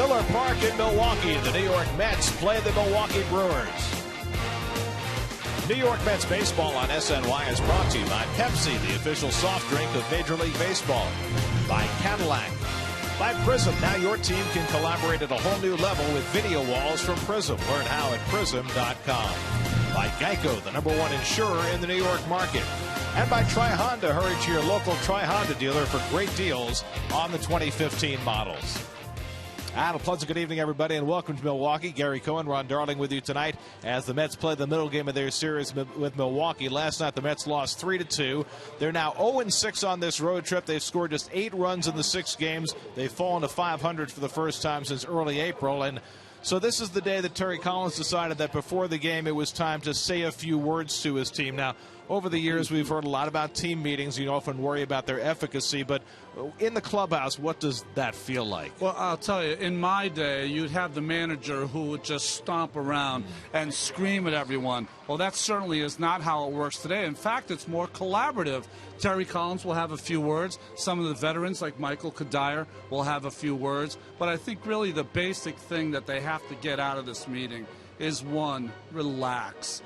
Miller Park in Milwaukee. The New York Mets play the Milwaukee Brewers. New York Mets baseball on SNY is brought to you by Pepsi, the official soft drink of Major League Baseball. By Cadillac. By Prism. Now your team can collaborate at a whole new level with video walls from Prism. Learn how at prism.com. By Geico, the #1 insurer in the New York market. And by Tri Honda. Hurry to your local Tri Honda dealer for great deals on the 2015 models. And a pleasant good evening, everybody, and welcome to Milwaukee. Gary Cohen, Ron Darling with you tonight as the Mets play the middle game of their series with Milwaukee. Last night, the Mets lost 3-2. They're now 0-6 on this road trip. They've scored just 8 runs in the 6 games. They've fallen to 500 for the first time since early April. And so this is the day that Terry Collins decided that before the game it was time to say a few words to his team. Now, over the years, we've heard a lot about team meetings. You often worry about their efficacy, but in the clubhouse, what does that feel like? Well, I'll tell you, in my day, you'd have the manager who would just stomp around and scream at everyone. Well, that certainly is not how it works today. In fact, it's more collaborative. Terry Collins will have a few words. Some of the veterans, like Michael Kadire, will have a few words. But I think really the basic thing that they have to get out of this meeting is, one, relax.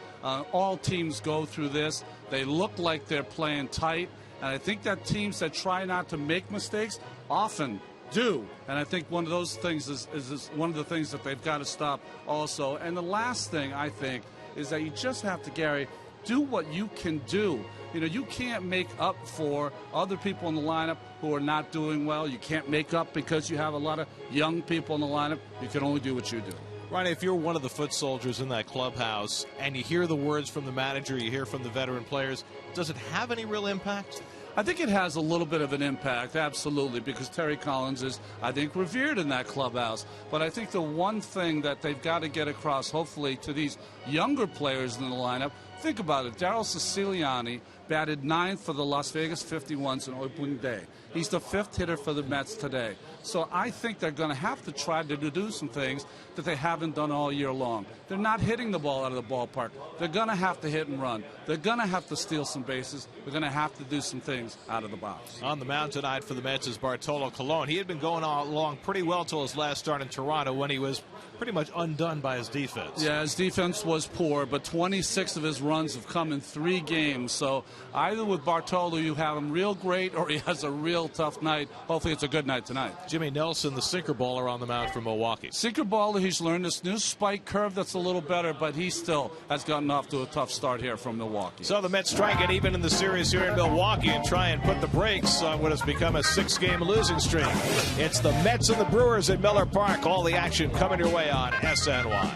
All teams go through this. They look like they're playing tight. And I think that teams that try not to make mistakes often do. And I think one of those things is one of the things that they've got to stop also. And the last thing, I think, is that you just have to, Gary, do what you can do. You know, you can't make up for other people in the lineup who are not doing well. You can't make up because you have a lot of young people in the lineup. You can only do what you do. Ronnie, if you're one of the foot soldiers in that clubhouse and you hear the words from the manager, you hear from the veteran players, does it have any real impact? I think it has a little bit of an impact, absolutely, because Terry Collins is, I think, revered in that clubhouse. But I think the one thing that they've got to get across, hopefully, to these younger players in the lineup, think about it. Darryl Siciliani batted 9th for the Las Vegas 51s on opening day. He's the 5th hitter for the Mets today. So I think they're going to have to try to do some things that they haven't done all year long. They're not hitting the ball out of the ballpark. They're going to have to hit and run. They're going to have to steal some bases. They're going to have to do some things out of the box. On the mound tonight for the Mets is Bartolo Colon. He had been going along pretty well till his last start in Toronto when he was pretty much undone by his defense. Yeah, his defense was poor, but 26 of his runs have come in 3 games. So either with Bartolo, you have him real great, or he has a real tough night. Hopefully it's a good night tonight. Jimmy Nelson, the sinker baller, on the mound for Milwaukee. Sinker baller, he's learned this new spike curve that's a little better, but he still has gotten off to a tough start here from Milwaukee. So the Mets try and get even in the series here in Milwaukee and try and put the brakes on what has become a 6-game losing streak. It's the Mets and the Brewers at Miller Park. All the action coming your way on SNY.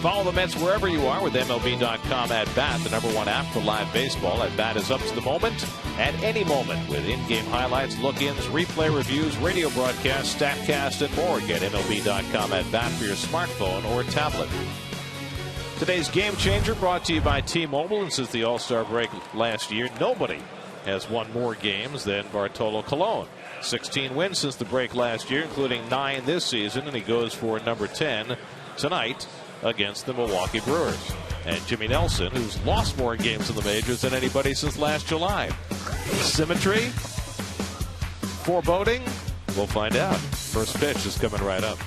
Follow the Mets wherever you are with MLB.com at Bat, the #1 app for live baseball. At Bat is up to the moment, at any moment, with in-game highlights, look-ins, replay reviews, radio broadcasts, StatCast, and more. Get MLB.com at Bat for your smartphone or tablet. Today's Game Changer brought to you by T-Mobile. And since the All-Star break last year, nobody has won more games than Bartolo Colon. 16 wins since the break last year, including 9 this season, and he goes for number 10 tonight against the Milwaukee Brewers. And Jimmy Nelson, who's lost more games in the majors than anybody since last July. Symmetry? Foreboding? We'll find out. First pitch is coming right up.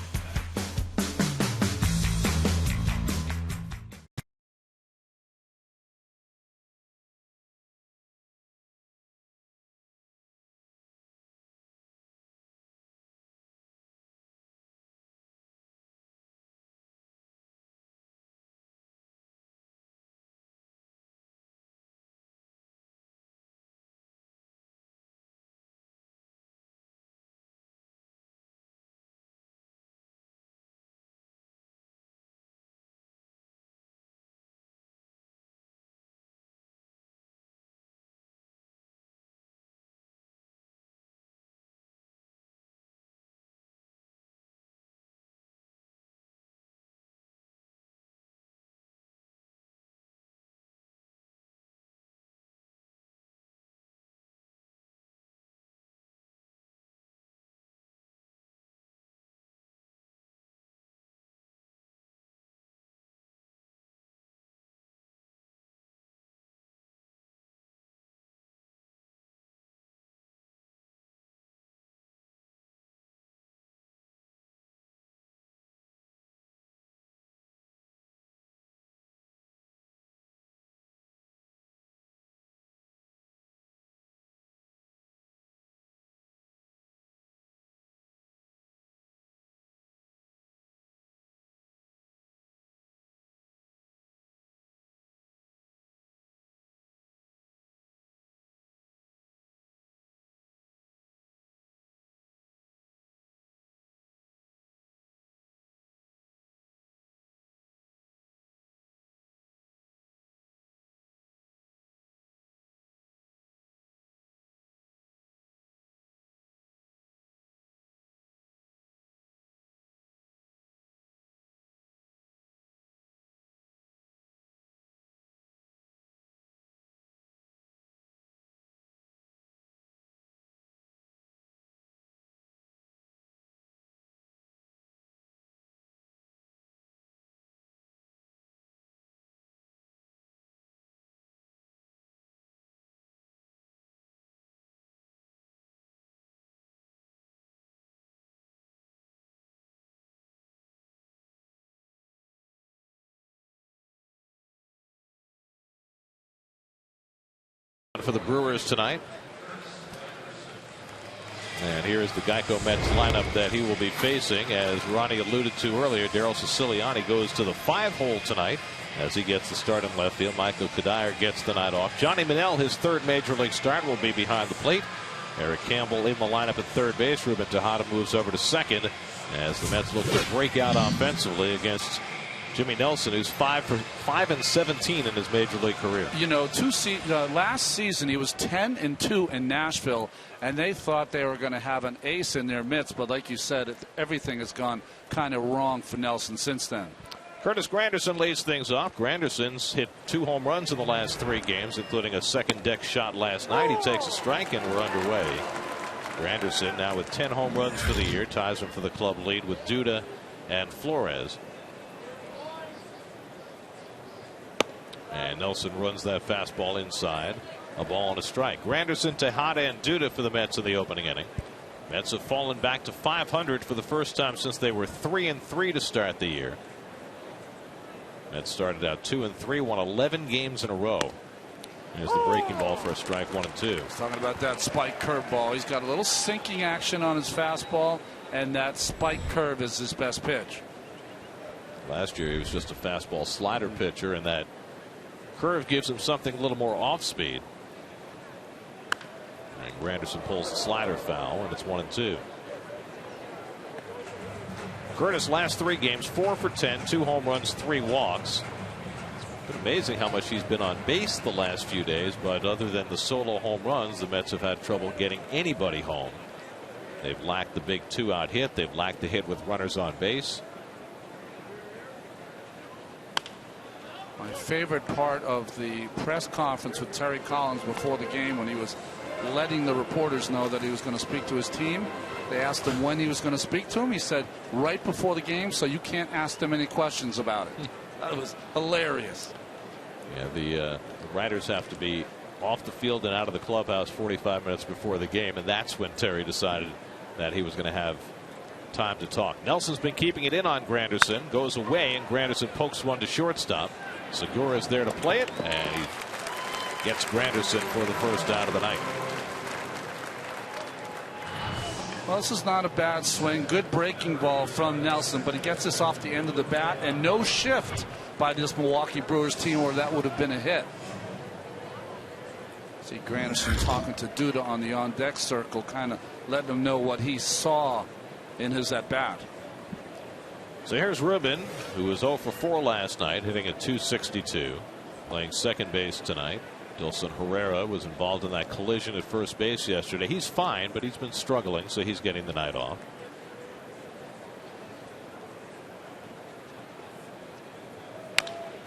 For the Brewers tonight. And here's the Geico Mets lineup that he will be facing. As Ronnie alluded to earlier, Daryl Siciliani goes to the 5-hole tonight as he gets the start in left field. Michael Kadire gets the night off. Johnny Manel, his 3rd major league start, will be behind the plate. Eric Campbell in the lineup at 3rd base. Ruben Tejada moves over to 2nd as the Mets look to break out offensively against Jimmy Nelson, who's 5 and 17 in his major league career. You know, last season he was 10-2 in Nashville, and they thought they were going to have an ace in their midst. But like you said, everything has gone kind of wrong for Nelson since then. Curtis Granderson leads things off. Granderson's hit 2 home runs in the last 3 games, including a second deck shot last night. He takes a strike, and we're underway. Granderson now with 10 home runs for the year, ties him for the club lead with Duda and Flores. And Nelson runs that fastball inside. A ball and a strike. Granderson, Tejada, and Duda for the Mets in the opening inning. Mets have fallen back to 500 for the first time since they were 3-3 to start the year. Mets started out 2-3, won 11 games in a row. Here's the breaking ball for a strike, 1-2. Talking about that spike curveball. He's got a little sinking action on his fastball, and that spike curve is his best pitch. Last year he was just a fastball slider pitcher, and that curve gives him something a little more off speed. And Granderson pulls the slider foul, and it's 1-2. Curtis last 3 games 4 for 10, 2 home runs, 3 walks. It's been amazing how much he's been on base the last few days, but other than the solo home runs, the Mets have had trouble getting anybody home. They've lacked the big 2-out hit. They've lacked the hit with runners on base. My favorite part of the press conference with Terry Collins before the game, when he was letting the reporters know that he was going to speak to his team. They asked him when he was going to speak to him. He said right before the game, so you can't ask them any questions about it. That was hilarious. Yeah, the writers have to be off the field and out of the clubhouse 45 minutes before the game, and that's when Terry decided that he was going to have time to talk. Nelson's been keeping it in on Granderson, goes away, and Granderson pokes one to shortstop. Segura's there to play it, and he gets Granderson for the first out of the night. Well, this is not a bad swing. Good breaking ball from Nelson, but he gets this off the end of the bat, and no shift by this Milwaukee Brewers team, or that would have been a hit. See Granderson talking to Duda on the on-deck circle, kind of letting him know what he saw in his at-bat. So here's Rubin, who was 0 for 4 last night, hitting at .262, playing second base tonight. Dilson Herrera was involved in that collision at first base yesterday. He's fine, but he's been struggling, so he's getting the night off.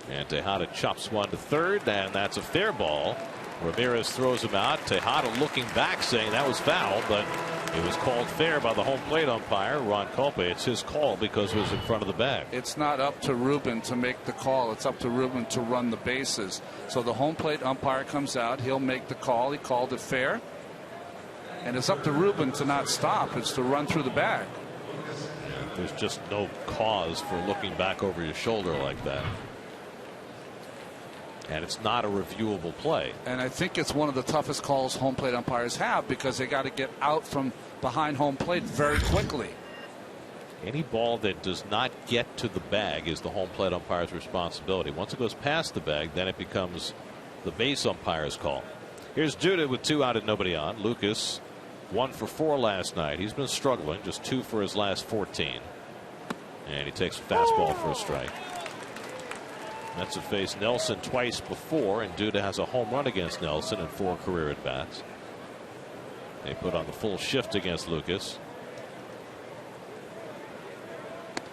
And Tejada chops one to third, and that's a fair ball. Ramirez throws him out. Tejada looking back, saying that was foul, but it was called fair by the home plate umpire, Ron Culpe. It's his call because it was in front of the bag. It's not up to Rubin to make the call. It's up to Rubin to run the bases. So the home plate umpire comes out. He'll make the call. He called it fair. And it's up to Rubin to not stop. It's to run through the bag. Yeah, there's just no cause for looking back over your shoulder like that. And it's not a reviewable play. And I think it's one of the toughest calls home plate umpires have, because they got to get out from behind home plate very quickly. Any ball that does not get to the bag is the home plate umpire's responsibility. Once it goes past the bag, then it becomes the base umpire's call. Here's Duda with 2 out and nobody on. Lucas 1 for 4 last night. He's been struggling, just 2 for his last 14. And he takes a fastball for a strike. Mets have faced Nelson twice before, and Duda has a home run against Nelson in 4 career at bats. They put on the full shift against Lucas.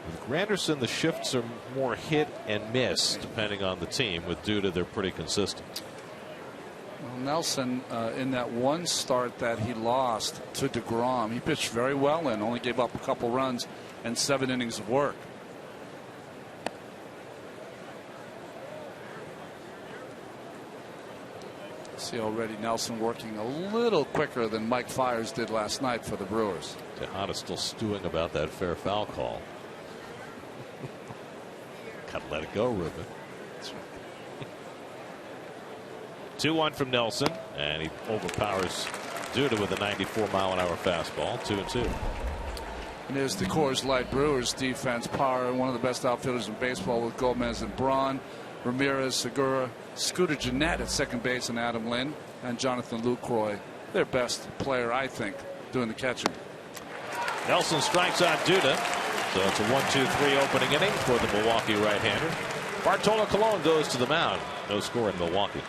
With Granderson, the shifts are more hit and miss depending on the team. With Duda, they're pretty consistent. Well, Nelson, in that one start that he lost to DeGrom, he pitched very well and only gave up a couple runs and 7 innings of work. See already Nelson working a little quicker than Mike Fiers did last night for the Brewers. Tejada still stewing about that fair foul call. Gotta let it go, Rubin. That's right. 2-1 from Nelson, and he overpowers Duda with a 94-mile-an-hour fastball. 2-2. And there's the Coors Light Brewers defense. Power, one of the best outfielders in baseball, with Gomez and Braun, Ramirez, Segura, Scooter Gennett at second base, and Adam Lynn, and Jonathan Lucroy, their best player, I think, doing the catching. Nelson strikes out Duda, so it's a 1-2-3 opening inning for the Milwaukee right-hander. Bartolo Colon goes to the mound. No score in Milwaukee.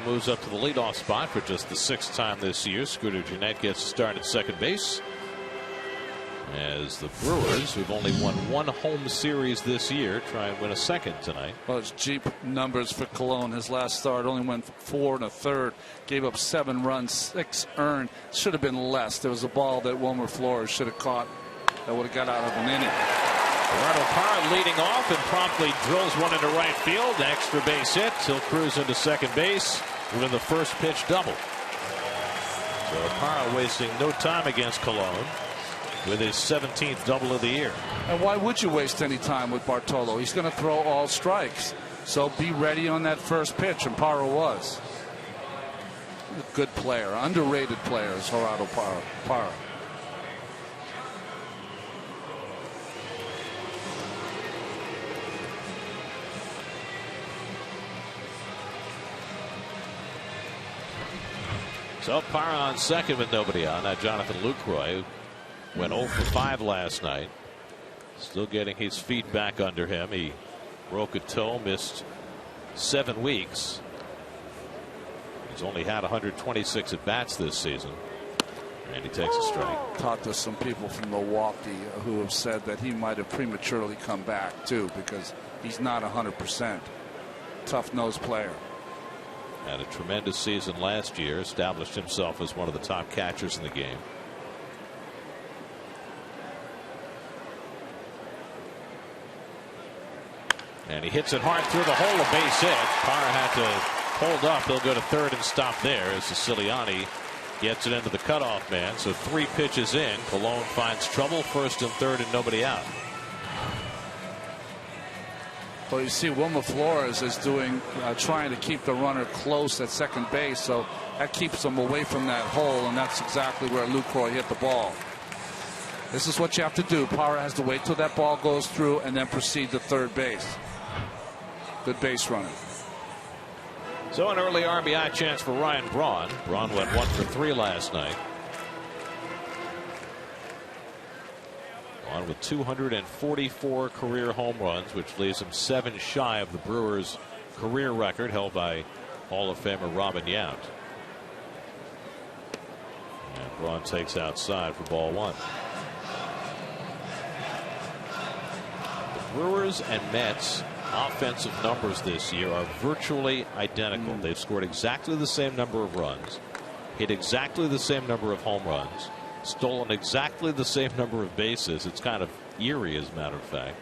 Moves up to the leadoff spot for just the 6th time this year. Scooter Gennett gets a start at second base. As the Brewers, who've only won 1 home series this year, try and win a second tonight. Well, it's cheap numbers for Colon. His last start only went 4 1/3, gave up 7 runs, 6 earned. Should have been less. There was a ball that Wilmer Flores should have caught that would have got out of an inning. Gerardo Parra leading off and promptly drills one into right field. Extra base hit. He'll cruise into second base with the first pitch double. So Parra wasting no time against Colon with his 17th double of the year. And why would you waste any time with Bartolo? He's going to throw all strikes. So be ready on that first pitch, and Parra was. A good player, underrated player is Gerardo Parra. So Parra on second with nobody on. Now Jonathan Lucroy went 0 for 5 last night. Still getting his feet back under him. He broke a toe, missed 7 weeks. He's only had 126 at bats this season. And he takes a strike. Talked to some people from Milwaukee who have said that he might have prematurely come back too, because he's not 100%. Tough-nosed player. Had a tremendous season last year, established himself as one of the top catchers in the game. And he hits it hard through the hole, a base hit. Parra had to hold up. He'll go to third and stop there as Siciliani gets it into the cutoff man. So 3 pitches in. Colon finds trouble, first and third, and nobody out. Well, you see Wilmer Flores is doing trying to keep the runner close at second base, so that keeps him away from that hole, and that's exactly where Lucroy hit the ball. This is what you have to do. Parra has to wait till that ball goes through and then proceed to third base. Good base running. So an early RBI chance for Ryan Braun. Braun went 1 for 3 last night. On with 244 career home runs, which leaves him 7 shy of the Brewers' career record held by Hall of Famer Robin Yount. And Braun takes outside for ball 1. The Brewers and Mets offensive numbers this year are virtually identical. They've scored exactly the same number of runs, hit exactly the same number of home runs, stolen exactly the same number of bases. It's kind of eerie, as a matter of fact.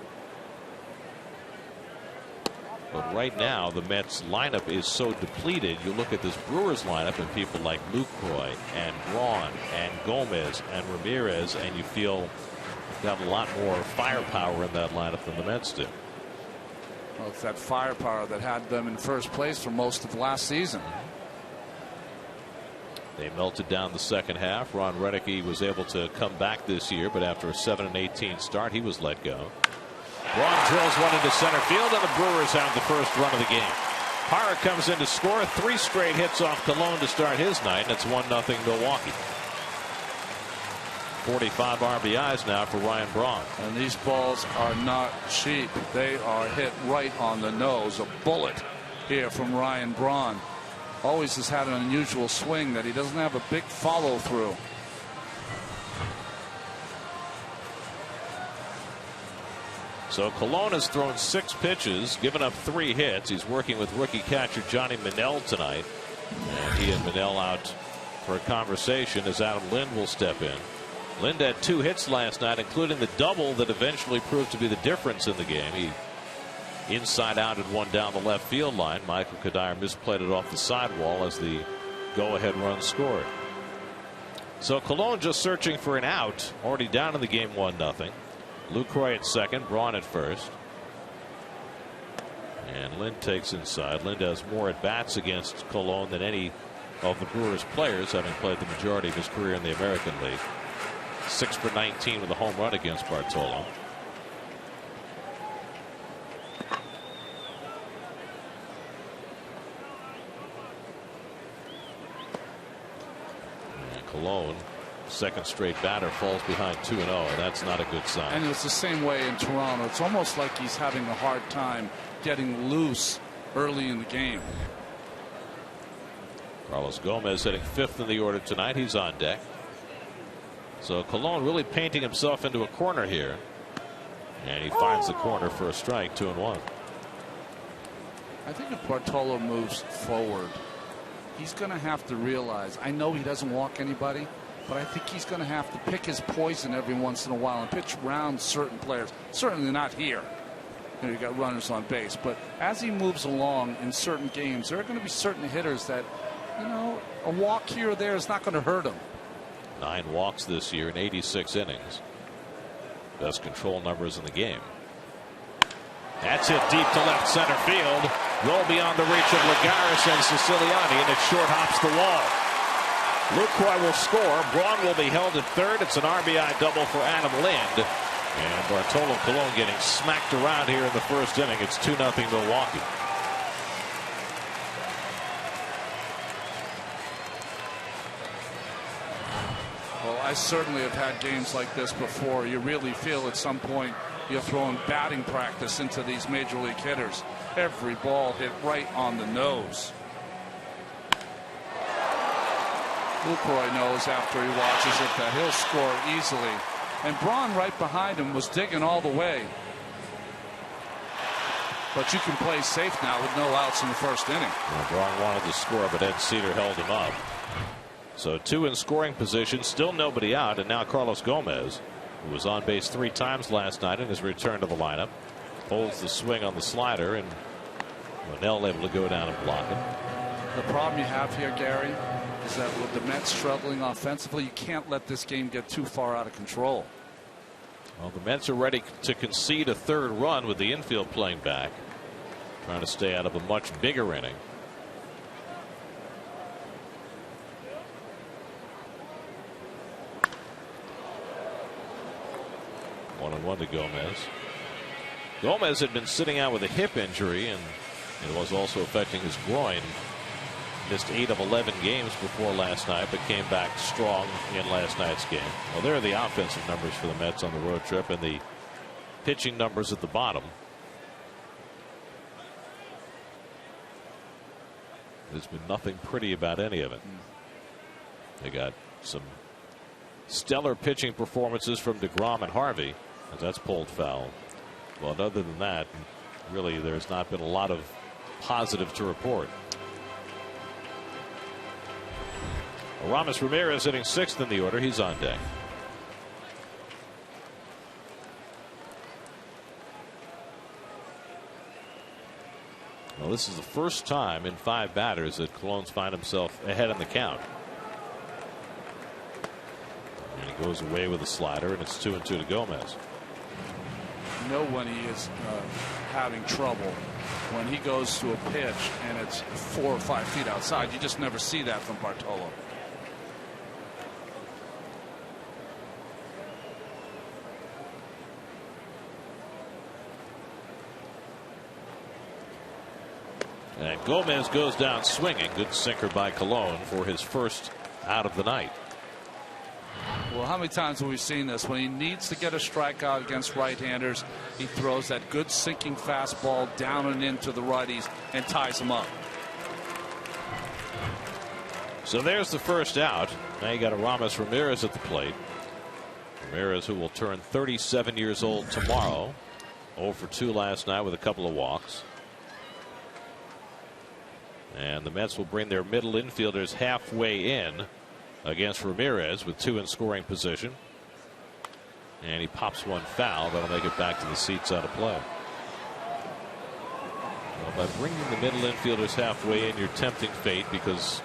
But right now the Mets lineup is so depleted. You look at this Brewers lineup and people like Lucroy and Braun and Gomez and Ramirez, and you feel you have a lot more firepower in that lineup than the Mets do. Well, it's that firepower that had them in first place for most of last season. They melted down the second half. Ron Renicky was able to come back this year, but after a 7-18 start, he was let go. Braun drills one into center field, and the Brewers have the first run of the game. Parra comes in to score. 3 straight hits off Colon to start his night, and it's 1-0 Milwaukee. 45 RBIs now for Ryan Braun. And these balls are not cheap. They are hit right on the nose. A bullet here from Ryan Braun. Always has had an unusual swing that he doesn't have a big follow through. So Colon has thrown 6 pitches, given up 3 hits. He's working with rookie catcher Johnny Manel tonight. And he and Manel out for a conversation as Adam Lind will step in. Lind had 2 hits last night, including the double that eventually proved to be the difference in the game. He inside out and one down the left field line. Michael Kadire misplayed it off the sidewall as the go-ahead run scored. So Colon just searching for an out, already down in the game 1-0. Lucroy at second, Braun at first. And Lind takes inside. Lind has more at bats against Colon than any of the Brewers players, having played the majority of his career in the American League. 6 for 19 with a home run against Bartolo. And Colon, second straight batter, falls behind 2-0, and that's not a good sign. And it's the same way in Toronto. It's almost like he's having a hard time getting loose early in the game. Carlos Gomez hitting 5th in the order tonight. He's on deck. So Colon really painting himself into a corner here. And he finds the corner for a strike. 2-1. I think if Bartolo moves forward, he's going to have to realize, I know he doesn't walk anybody, but I think he's going to have to pick his poison every once in a while and pitch around certain players. Certainly not here. You got runners on base, but as he moves along in certain games, there are going to be certain hitters that, a walk here or there is not going to hurt him. 9 walks this year in 86 innings. Best control numbers in the game. That's hit deep to left center field. Well beyond the reach of Lagares and Siciliani, and it short hops the wall. Lucroy will score. Braun will be held at third. It's an RBI double for Adam Lind. And Bartolo Colon getting smacked around here in the first inning. It's 2-0 Milwaukee. Well, I certainly have had games like this before. You really feel at some point you're throwing batting practice into these major league hitters. Every ball hit right on the nose. Lucroy knows after he watches it that he'll score easily. And Braun right behind him was digging all the way. But you can play safe now with no outs in the first inning. Well, Braun wanted to score, but Ed Cedar held him up. So 2 in scoring position, still nobody out, and now Carlos Gomez, who was on base 3 times last night in his return to the lineup, holds the swing on the slider, and Linnell able to go down and block it. The problem you have here, Gary, is that with the Mets struggling offensively, you can't let this game get too far out of control. Well, the Mets are ready to concede a 3rd run with the infield playing back, trying to stay out of a much bigger inning. One and one to Gomez. Gomez had been sitting out with a hip injury, and it was also affecting his groin. Missed 8 of 11 games before last night, but came back strong in last night's game. Well, there are the offensive numbers for the Mets on the road trip, and the pitching numbers at the bottom. There's been nothing pretty about any of it. They got some stellar pitching performances from DeGrom and Harvey, as that's pulled foul. Well, other than that, really, there's not been a lot of positive to report. Aramis Ramirez hitting 6th in the order. He's on deck. Well, this is the first time in 5 batters that Colon's find himself ahead in the count. And he goes away with a slider, and it's 2-2 to Gomez. You know when he is having trouble, when he goes to a pitch and it's 4 or 5 feet outside. You just never see that from Bartolo. And Gomez goes down swinging. Good sinker by Colon for his first out of the night. Well, how many times have we seen this? When he needs to get a strikeout against right-handers, he throws that good sinking fastball down and into the righties and ties them up. So there's the first out. Now you got Aramis Ramirez at the plate. Ramirez, who will turn 37 years old tomorrow. 0 for 2 last night with a couple of walks. And the Mets will bring their middle infielders halfway in against Ramirez with 2 in scoring position. And he pops one foul. That'll make it back to the seats out of play. Well, by bringing the middle infielders halfway in, you're tempting fate because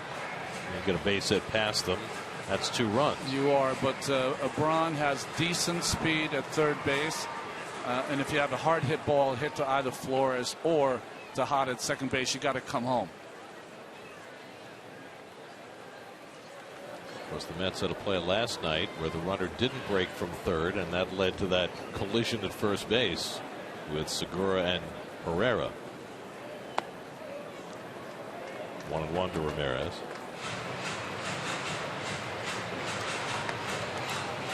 you get a base hit past them. That's 2 runs. You are, but Braun has decent speed at third base. And if you have a hard hit ball hit to either Flores or to Hot at second base, you got to come home. Of course, the Mets had a play last night where the runner didn't break from third, and that led to that collision at first base with Segura and Herrera. 1-1 to Ramirez.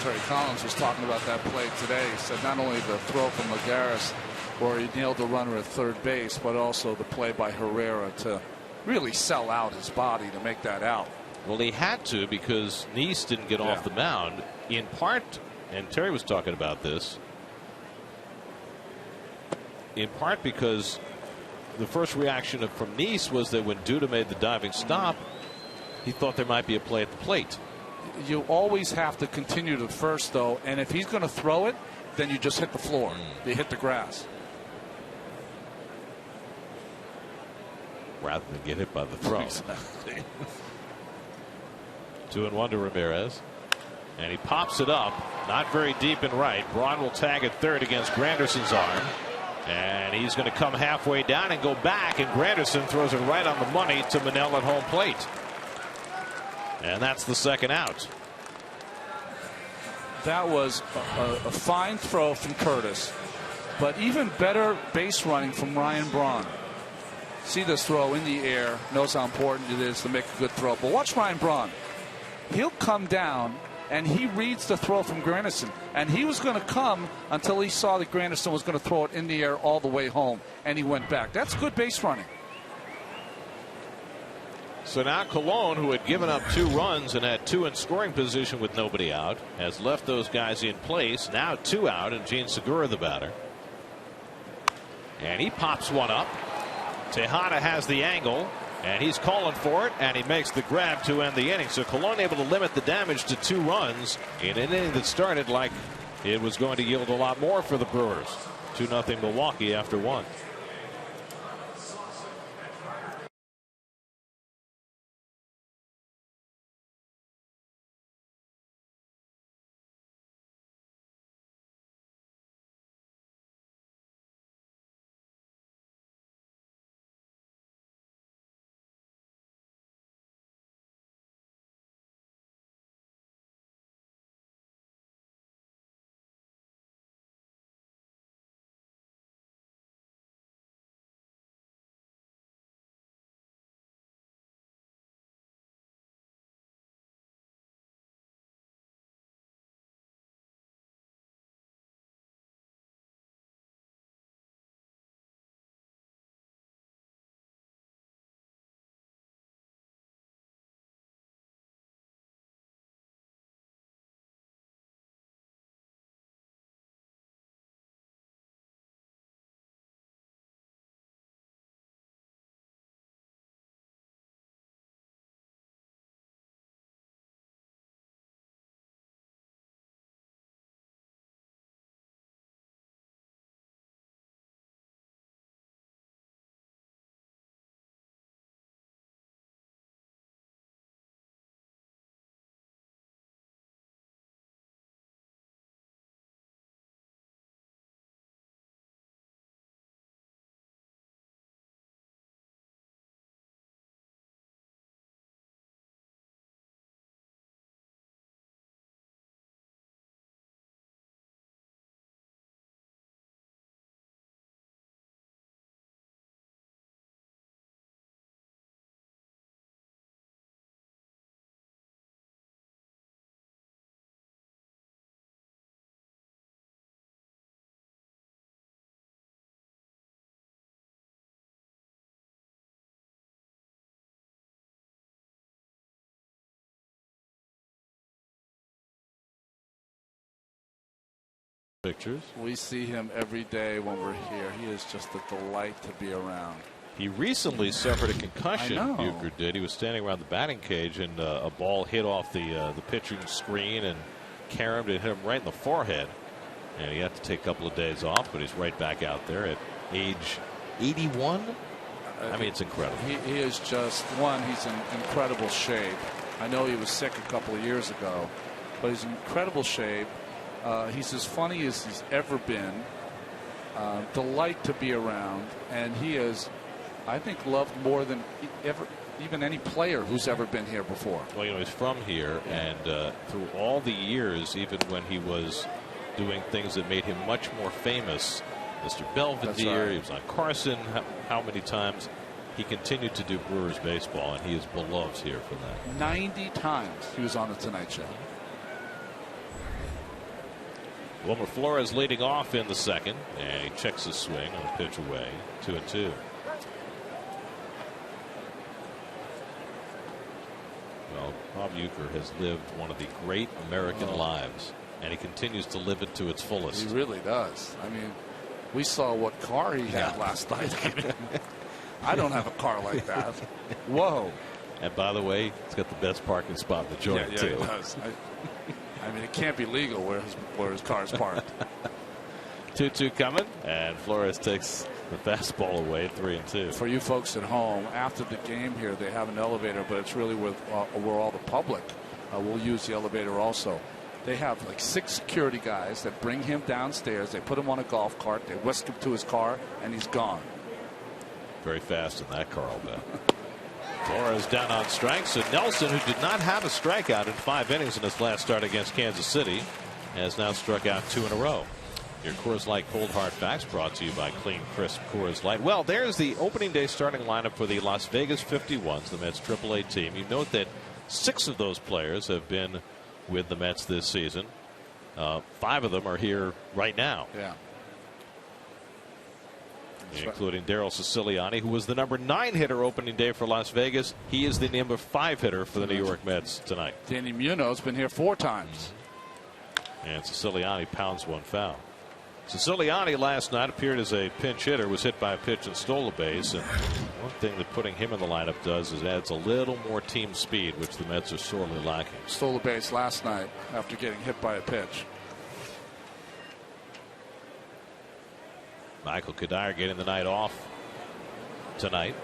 Terry Collins was talking about that play today. He said not only the throw from Lagares where he nailed the runner at third base, but also the play by Herrera to really sell out his body to make that out. Well, he had to, because Neese didn't get off the mound, in part, and Terry was talking about this, in part because the first reaction from Neese was that when Duda made the diving stop, he thought there might be a play at the plate. You always have to continue to first, though, and if he's going to throw it, then you just hit the floor. You hit the grass. Rather than get hit by the throw. Exactly. 2-1 to Ramirez. And he pops it up. Not very deep in right. Braun will tag at third against Granderson's arm. And he's going to come halfway down and go back. And Granderson throws it right on the money to Manel at home plate. And that's the second out. That was a fine throw from Curtis. But even better base running from Ryan Braun. See this throw in the air. Knows how important it is to make a good throw. But watch Ryan Braun. He'll come down, and he reads the throw from Granderson. And he was going to come until he saw that Granderson was going to throw it in the air all the way home. And he went back. That's good base running. So now Colon, who had given up 2 runs and had 2 in scoring position with nobody out, has left those guys in place. Now 2 out, and Gene Segura the batter. And he pops one up. Tejada has the angle, and he's calling for it, and he makes the grab to end the inning. So Colon able to limit the damage to 2 runs in an inning that started like it was going to yield a lot more for the Brewers. 2-0 Milwaukee after 1. Pictures. We see him every day when we're here. He is just a delight to be around. He recently suffered a concussion. Bucher did. He was standing around the batting cage, and a ball hit off the pitching screen and caromed and hit him right in the forehead. And he had to take a couple of days off, but he's right back out there at age 81. I mean, it's incredible. He is just he's in incredible shape. I know he was sick a couple of years ago, but he's in incredible shape. He's as funny as he's ever been. Delight to be around, and he is, I think, loved more than even any player who's ever been here before. Well, you know, he's from here, and through all the years, even when he was doing things that made him much more famous, Mr. Belvedere, he was on Carson, how many times he continued to do Brewers baseball, and he is beloved here for that. 90 times he was on the Tonight Show. Wilmer Flores leading off in the second, and he checks his swing on a pitch away. 2-2. Well, Bob Uecker has lived one of the great American lives, and he continues to live it to its fullest. He really does. I mean, we saw what car he had last night. I don't have a car like that. Whoa. And by the way, it's got the best parking spot in the joint, too. It does. I mean, it can't be legal where his car's parked. 2-2 coming, and Flores takes the fastball away, 3-2. For you folks at home, after the game here, they have an elevator, but it's really where all the public will use the elevator also. They have like 6 security guys that bring him downstairs. They put him on a golf cart. They whisk him to his car, and he's gone. Very fast in that car, I'll bet. Flores down on strikes, and Nelson, who did not have a strikeout in 5 innings in his last start against Kansas City, has now struck out 2 in a row. Your Coors Light Cold Hard Facts brought to you by Clean Crisp Coors Light. Well, there's the opening day starting lineup for the Las Vegas 51s, the Mets AAA team. You note that 6 of those players have been with the Mets this season. 5 of them are here right now. Yeah. Including Daryl Siciliani, who was the number 9 hitter opening day for Las Vegas. He is the number 5 hitter for the New York Mets tonight. Danny Munoz's been here 4 times. And Siciliani pounds one foul. Siciliani last night appeared as a pinch hitter, was hit by a pitch and stole a base. And one thing that putting him in the lineup does is adds a little more team speed, which the Mets are sorely lacking. Stole a base last night after getting hit by a pitch. Michael Kadire getting the night off tonight.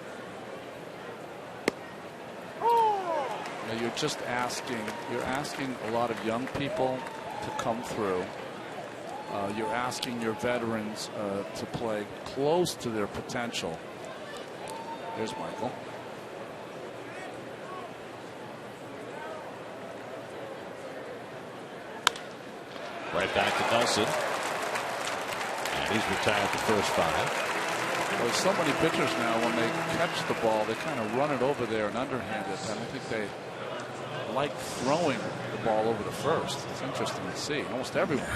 Now you're asking a lot of young people to come through. You're asking your veterans to play close to their potential. There's Michael. Right back to Nelson. And he's retired the first 5. Well, so many pitchers now, when they catch the ball, they kind of run it over there and underhand it. I don't think they like throwing the ball over the first. It's interesting to see. Almost everyone.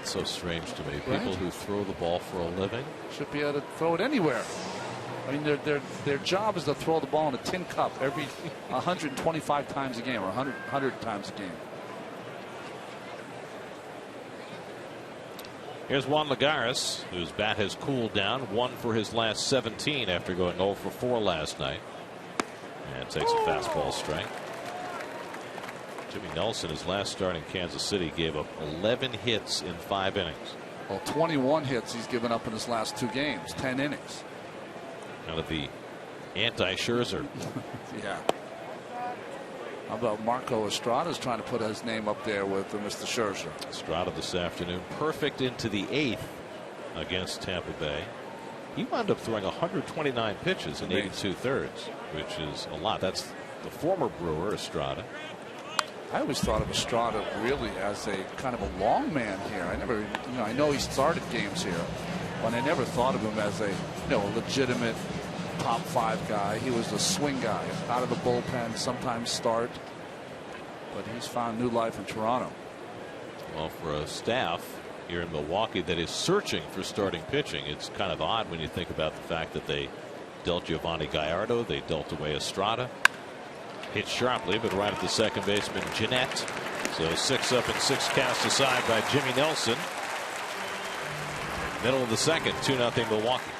It's so strange to me. Right? People who throw the ball for a living Should be able to throw it anywhere. I mean, their job is to throw the ball in a tin cup every 125 times a game or 100 times a game. Here's Juan Lagares, whose bat has cooled down. 1 for his last 17 after going 0 for 4 last night. And takes a fastball strike. Jimmy Nelson, his last start in Kansas City, gave up 11 hits in 5 innings. Well, 21 hits he's given up in his last 2 games, 10 innings. Kind of the anti-Scherzer. Yeah. How about Marco Estrada's trying to put his name up there with Mr. Scherzer? Estrada this afternoon, perfect into the 8th against Tampa Bay. He wound up throwing 129 pitches in 82 thirds, which is a lot. That's the former Brewer, Estrada. I always thought of Estrada really as a kind of a long man here. I never, I know he started games here, but I never thought of him as a legitimate top 5 guy. He was a swing guy, out of the bullpen, sometimes start, but he's found new life in Toronto. Well, for a staff here in Milwaukee that is searching for starting pitching, it's kind of odd when you think about the fact that they dealt Giovanni Gallardo, they dealt away Estrada. Hit sharply, but right at the second baseman, Gennett. So 6 up and 6 cast aside by Jimmy Nelson. Middle of the second, 2-0 Milwaukee.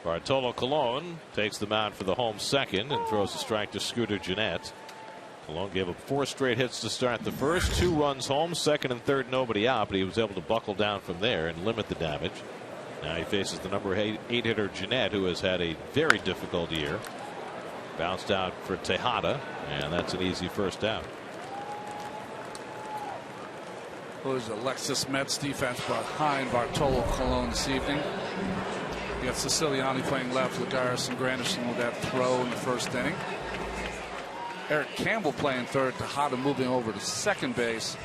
Bartolo Colon takes the mound for the home second and throws a strike to Scooter Gennett. Colon gave up 4 straight hits to start the first. 2 runs home, second and third nobody out, but he was able to buckle down from there and limit the damage. Now he faces the number 8 hitter Gennett, who has had a very difficult year. Bounced out for Tejada, and that's an easy first out. Well, there's Alexis Metz defense behind Bartolo Colon this evening. You got Siciliani playing left, Lagares and Granderson with that throw in the first inning. Eric Campbell playing third, Tejada moving over to second base,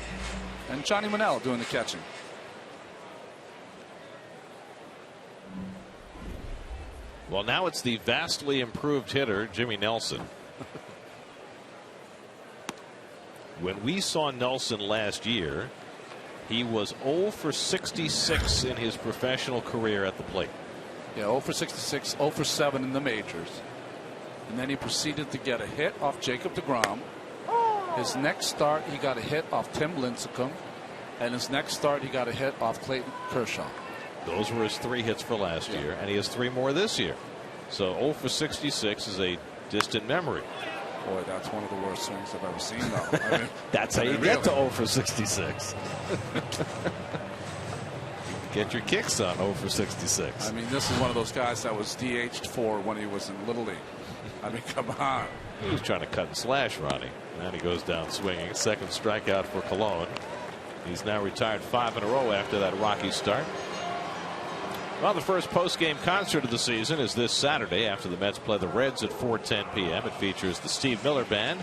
and Johnny Manel doing the catching. Well, now it's the vastly improved hitter, Jimmy Nelson. When we saw Nelson last year, he was 0 for 66 in his professional career at the plate. Yeah, 0 for 66, 0 for 7 in the majors. And then he proceeded to get a hit off Jacob deGrom. His next start, he got a hit off Tim Lincecum. And his next start, he got a hit off Clayton Kershaw. Those were his 3 hits for last year, and he has 3 more this year. So 0 for 66 is a distant memory. Boy, that's one of the worst swings I've ever seen, though. I mean, that's how you get to 0 for 66. Get your kicks on 0 for 66. I mean, this is one of those guys that was DH'd for when he was in Little League. I mean, come on. He was trying to cut and slash Ronnie. And he goes down swinging. Second strikeout for Colon. He's now retired 5 in a row after that Rocky start. Well, the first post-game concert of the season is this Saturday after the Mets play the Reds at 4:10 p.m. It features the Steve Miller Band.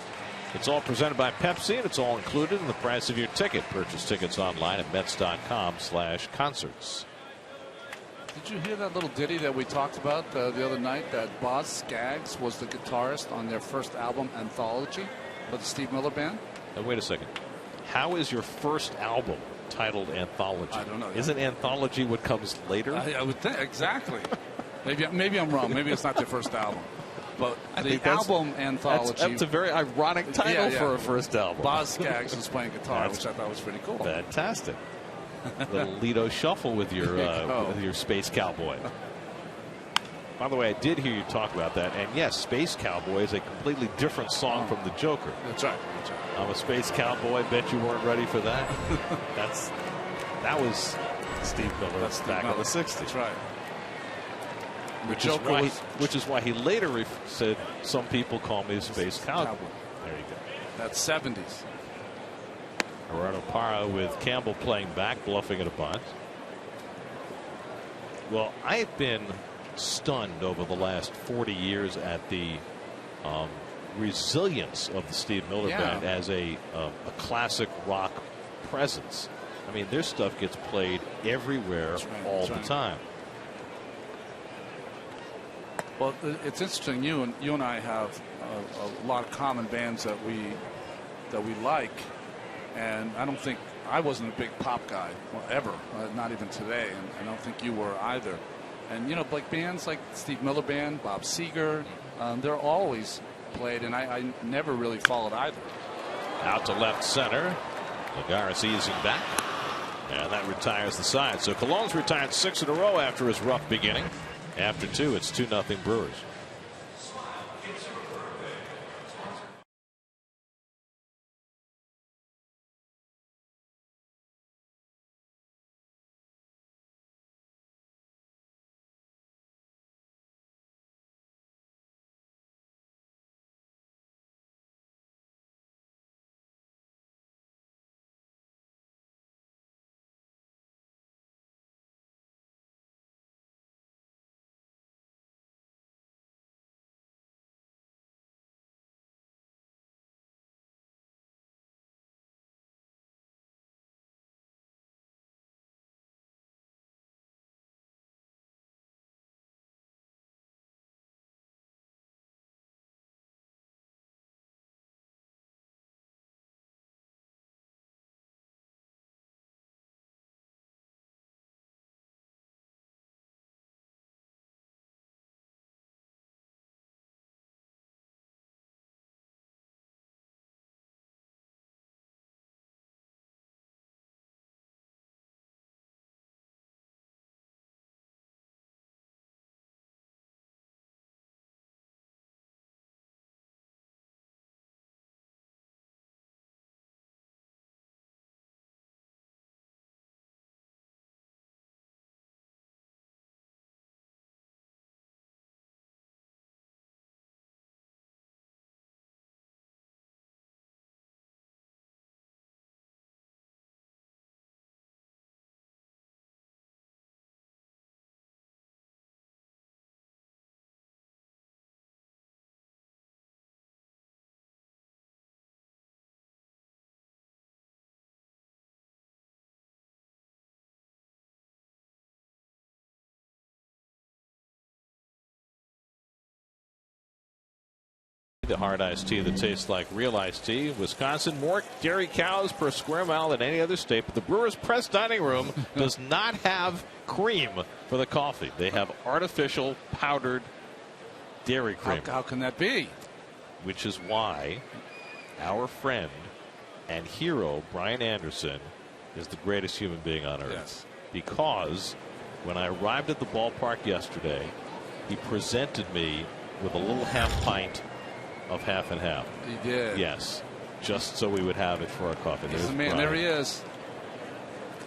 It's all presented by Pepsi, and it's all included in the price of your ticket. Purchase tickets online at Mets.com/concerts. Did you hear that little ditty that we talked about the other night, that Boz Scaggs was the guitarist on their first album, Anthology, for the Steve Miller Band? Now, wait a second. How is your first album titled Anthology? I don't know. Isn't Anthology what comes later? I would think, exactly. maybe I'm wrong. Maybe it's not their first album. But the album Anthology. That's a very ironic title for a first album. Boz Scaggs was playing guitar, which I thought was pretty cool. Fantastic. Little Lido shuffle with your Space Cowboy. By the way, I did hear you talk about that, and yes, Space Cowboy is a completely different song from the Joker. That's right. I'm a Space Cowboy. Bet you weren't ready for that. That was Steve Miller back in the '60s. That's right. Which is why he later said, "Some people call me a Space Cowboy." There you go. That's '70s. Gerardo Parra with Campbell playing back, bluffing at a bunt. Well, I've been stunned over the last 40 years at the resilience of the Steve Miller Band as a classic rock presence. I mean, their stuff gets played everywhere all the time. Well, it's interesting. You and I have a lot of common bands that we like, and I don't think I wasn't a big pop guy ever, not even today, and I don't think you were either. And like bands like Steve Miller Band, Bob Seger, they're always played, and I never really followed either. Out to left center, Lagares easing back, and that retires the side. So Colon's retired 6 in a row after his rough beginning. After 2, it's 2-0 Brewers. the hard iced tea that tastes like real iced tea. Wisconsin, more dairy cows per square mile than any other state, but the Brewers press dining room does not have cream for the coffee. They have artificial powdered dairy cream. How can that be? Which is why our friend and hero Brian Anderson is the greatest human being on earth. Yes. Because when I arrived at the ballpark yesterday, he presented me with a little half pint of half and half. He did. Yes. Just so we would have it for our coffee. He's the man. There he is.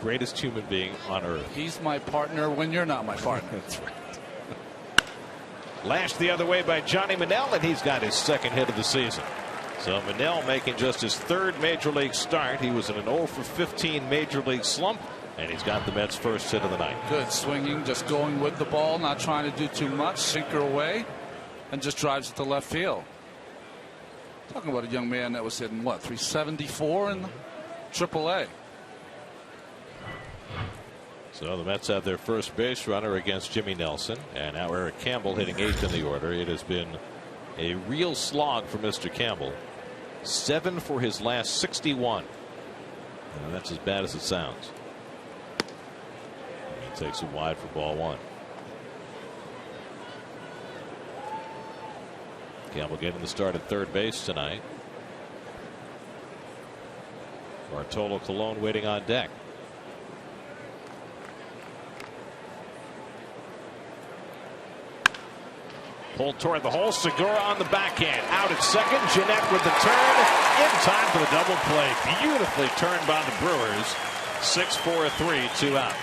Greatest human being on earth. He's my partner when you're not my partner. That's right. Lashed the other way by Johnny Manel, and he's got his second hit of the season. So Manel making just his third major league start. He was in an 0 for 15 major league slump, and he's got the Mets' first hit of the night. Good swinging, just going with the ball, not trying to do too much, sinker away, and just drives it to left field. Talking about a young man that was hitting, what, 374 in AAA. So the Mets have their first base runner against Jimmy Nelson, and now Eric Campbell hitting 8th in the order. It has been a real slog for Mr. Campbell. 7 for his last 61. And that's as bad as it sounds. He takes it wide for ball 1. Campbell getting the start at third base tonight. Bartolo Colon waiting on deck. Pulled toward the hole. Segura on the backhand. Out at second. Gennett with the turn. In time for the double play. Beautifully turned by the Brewers. 6-4-3, 2 out.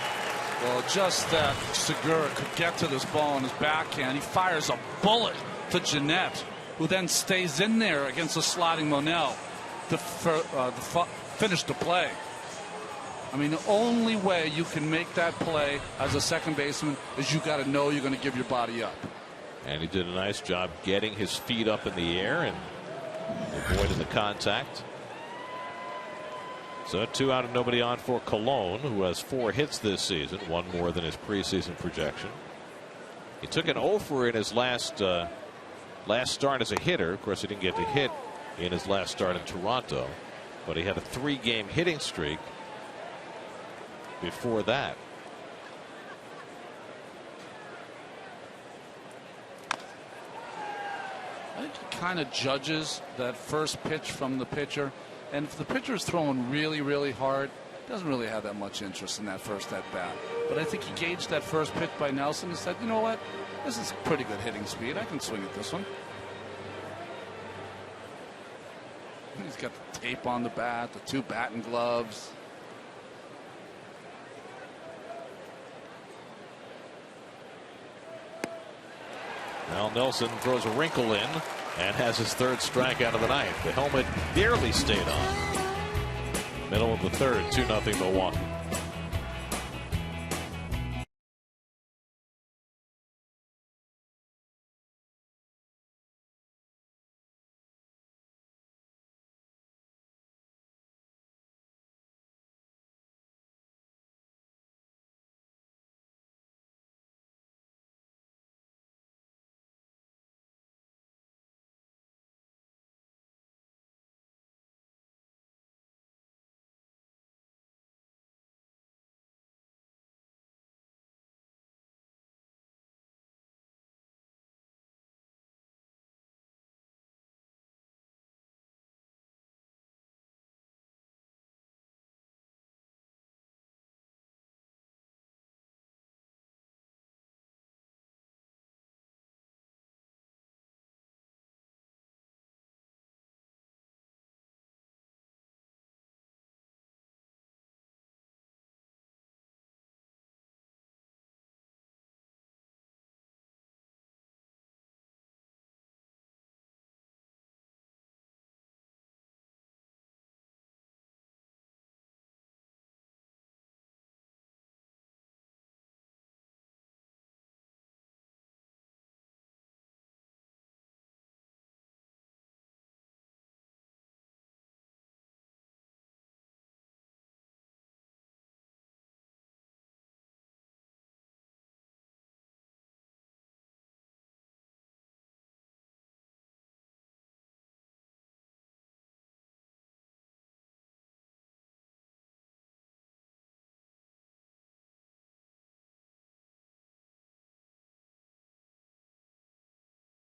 Well, just that Segura could get to this ball on his backhand. He fires a bullet to Gennett, who then stays in there against the sliding Monell to finish the play. I mean, the only way you can make that play as a second baseman is you got to know you're going to give your body up. And he did a nice job getting his feet up in the air and avoiding the contact. So 2 out and nobody on for Colon, who has 4 hits this season, 1 more than his preseason projection. He took an 0-for in his last start as a hitter. Of course, he didn't get to hit in his last start in Toronto, but he had a 3-game hitting streak before that. I think he kind of judges that first pitch from the pitcher, and if the pitcher is throwing really, really hard, doesn't really have that much interest in that first at bat. But I think he gauged that first pitch by Nelson and said, you know what, this is pretty good hitting speed. I can swing at this one. He's got the tape on the bat, the 2 batting gloves. Well, Nelson throws a wrinkle in and has his 3rd strikeout of the night. The helmet barely stayed on. Middle of the 3rd, 2-0 Milwaukee.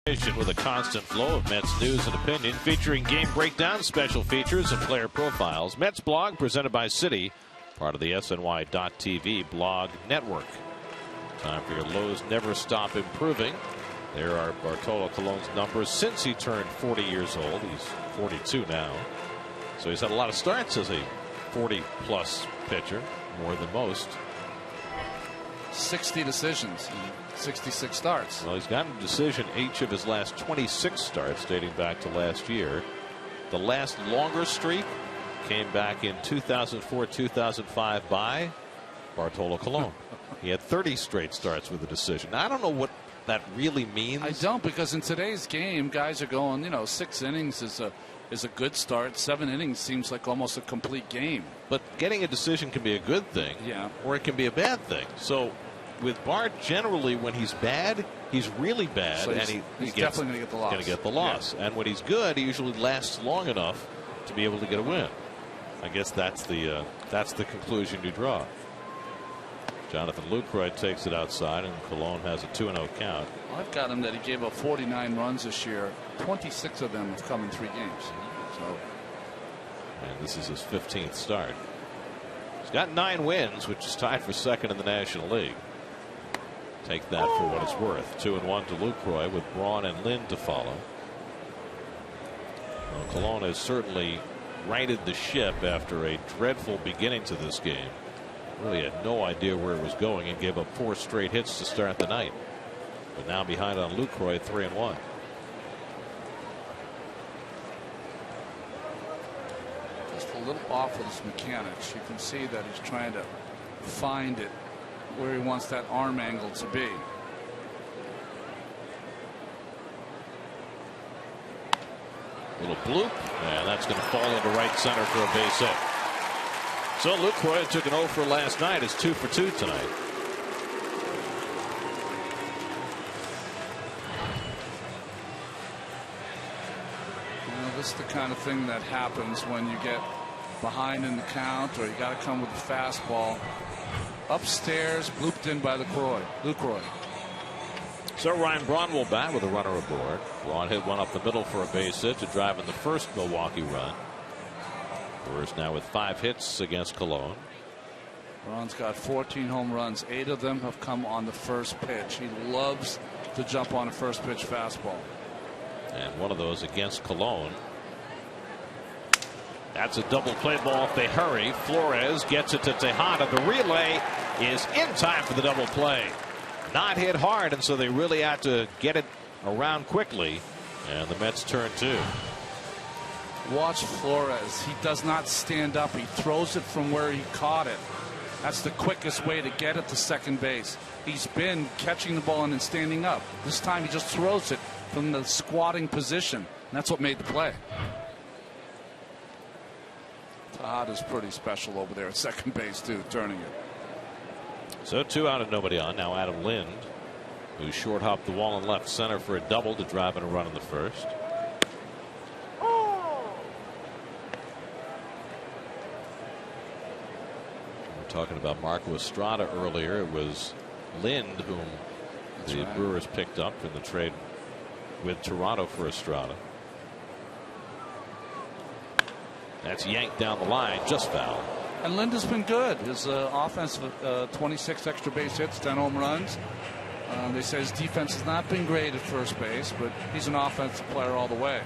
With a constant flow of Mets news and opinion, featuring game breakdowns, special features, and player profiles. Mets blog presented by Citi, part of the SNY.TV blog network. Time for your lows never stop improving. There are Bartolo Colon's numbers since he turned 40 years old. He's 42 now. So he's had a lot of starts as a 40-plus pitcher, more than most. 60 decisions and 66 starts. Well, he's gotten a decision each of his last 26 starts dating back to last year. The last longer streak came back in 2004-2005 by Bartolo Colon. He had 30 straight starts with a decision. I don't know what that really means. I don't, because in today's game, guys are going, 6 innings is a good start. 7 innings seems like almost a complete game. But getting a decision can be a good thing, yeah, or it can be a bad thing. So with Bart, generally when he's bad, he's really bad, so and he's definitely going to get the loss. Yeah. And when he's good, he usually lasts long enough to be able to get a win. I guess that's the conclusion you draw. Jonathan Lucroy takes it outside, and Colon has a 2-0 count. I've got him that he gave up 49 runs this year. 26 of them have come in 3 games. So, and this is his 15th start. He's got 9 wins, which is tied for second in the National League. Take that for what it's worth. 2-1 to Lucroy with Braun and Lynn to follow. Well, Colon has certainly righted the ship after a dreadful beginning to this game. Really had no idea where it was going and gave up 4 straight hits to start the night. But now behind on Lucroy, 3-1. Just a little off with his mechanics. You can see that he's trying to find it where he wants that arm angle to be. Little bloop, and that's going to fall into right center for a base hit. So Lucroy took an 0 for last night. Is 2 for 2 tonight. This is the kind of thing that happens when you get behind in the count, or you got to come with a fastball. Upstairs, blooped in by Lucroy. So Ryan Braun will bat with a runner aboard. Braun hit one up the middle for a base hit to drive in the first Milwaukee run. Brewers now with 5 hits against Cologne. Braun's got 14 home runs. 8 of them have come on the first pitch. He loves to jump on a first pitch fastball. And one of those against Cologne. That's a double play ball if they hurry. Flores gets it to Tejada. The relay is in time for the double play. Not hit hard, and so they really had to get it around quickly. And the Mets turn 2. Watch Flores. He does not stand up. He throws it from where he caught it. That's the quickest way to get it to second base. He's been catching the ball and then standing up. This time he just throws it from the squatting position. And that's what made the play. Tejada's pretty special over there at second base, too, turning it. So 2 out and nobody on. Now Adam Lind, who short hopped the wall in left center for a double to drive in a run in the first. Talking about Marco Estrada earlier. It was Lind whom the Brewers picked up in the trade with Toronto for Estrada. That's yanked down the line, just foul. And Lind has been good. His offense, 26 extra base hits, 10 home runs. They say his defense has not been great at first base, but he's an offensive player all the way.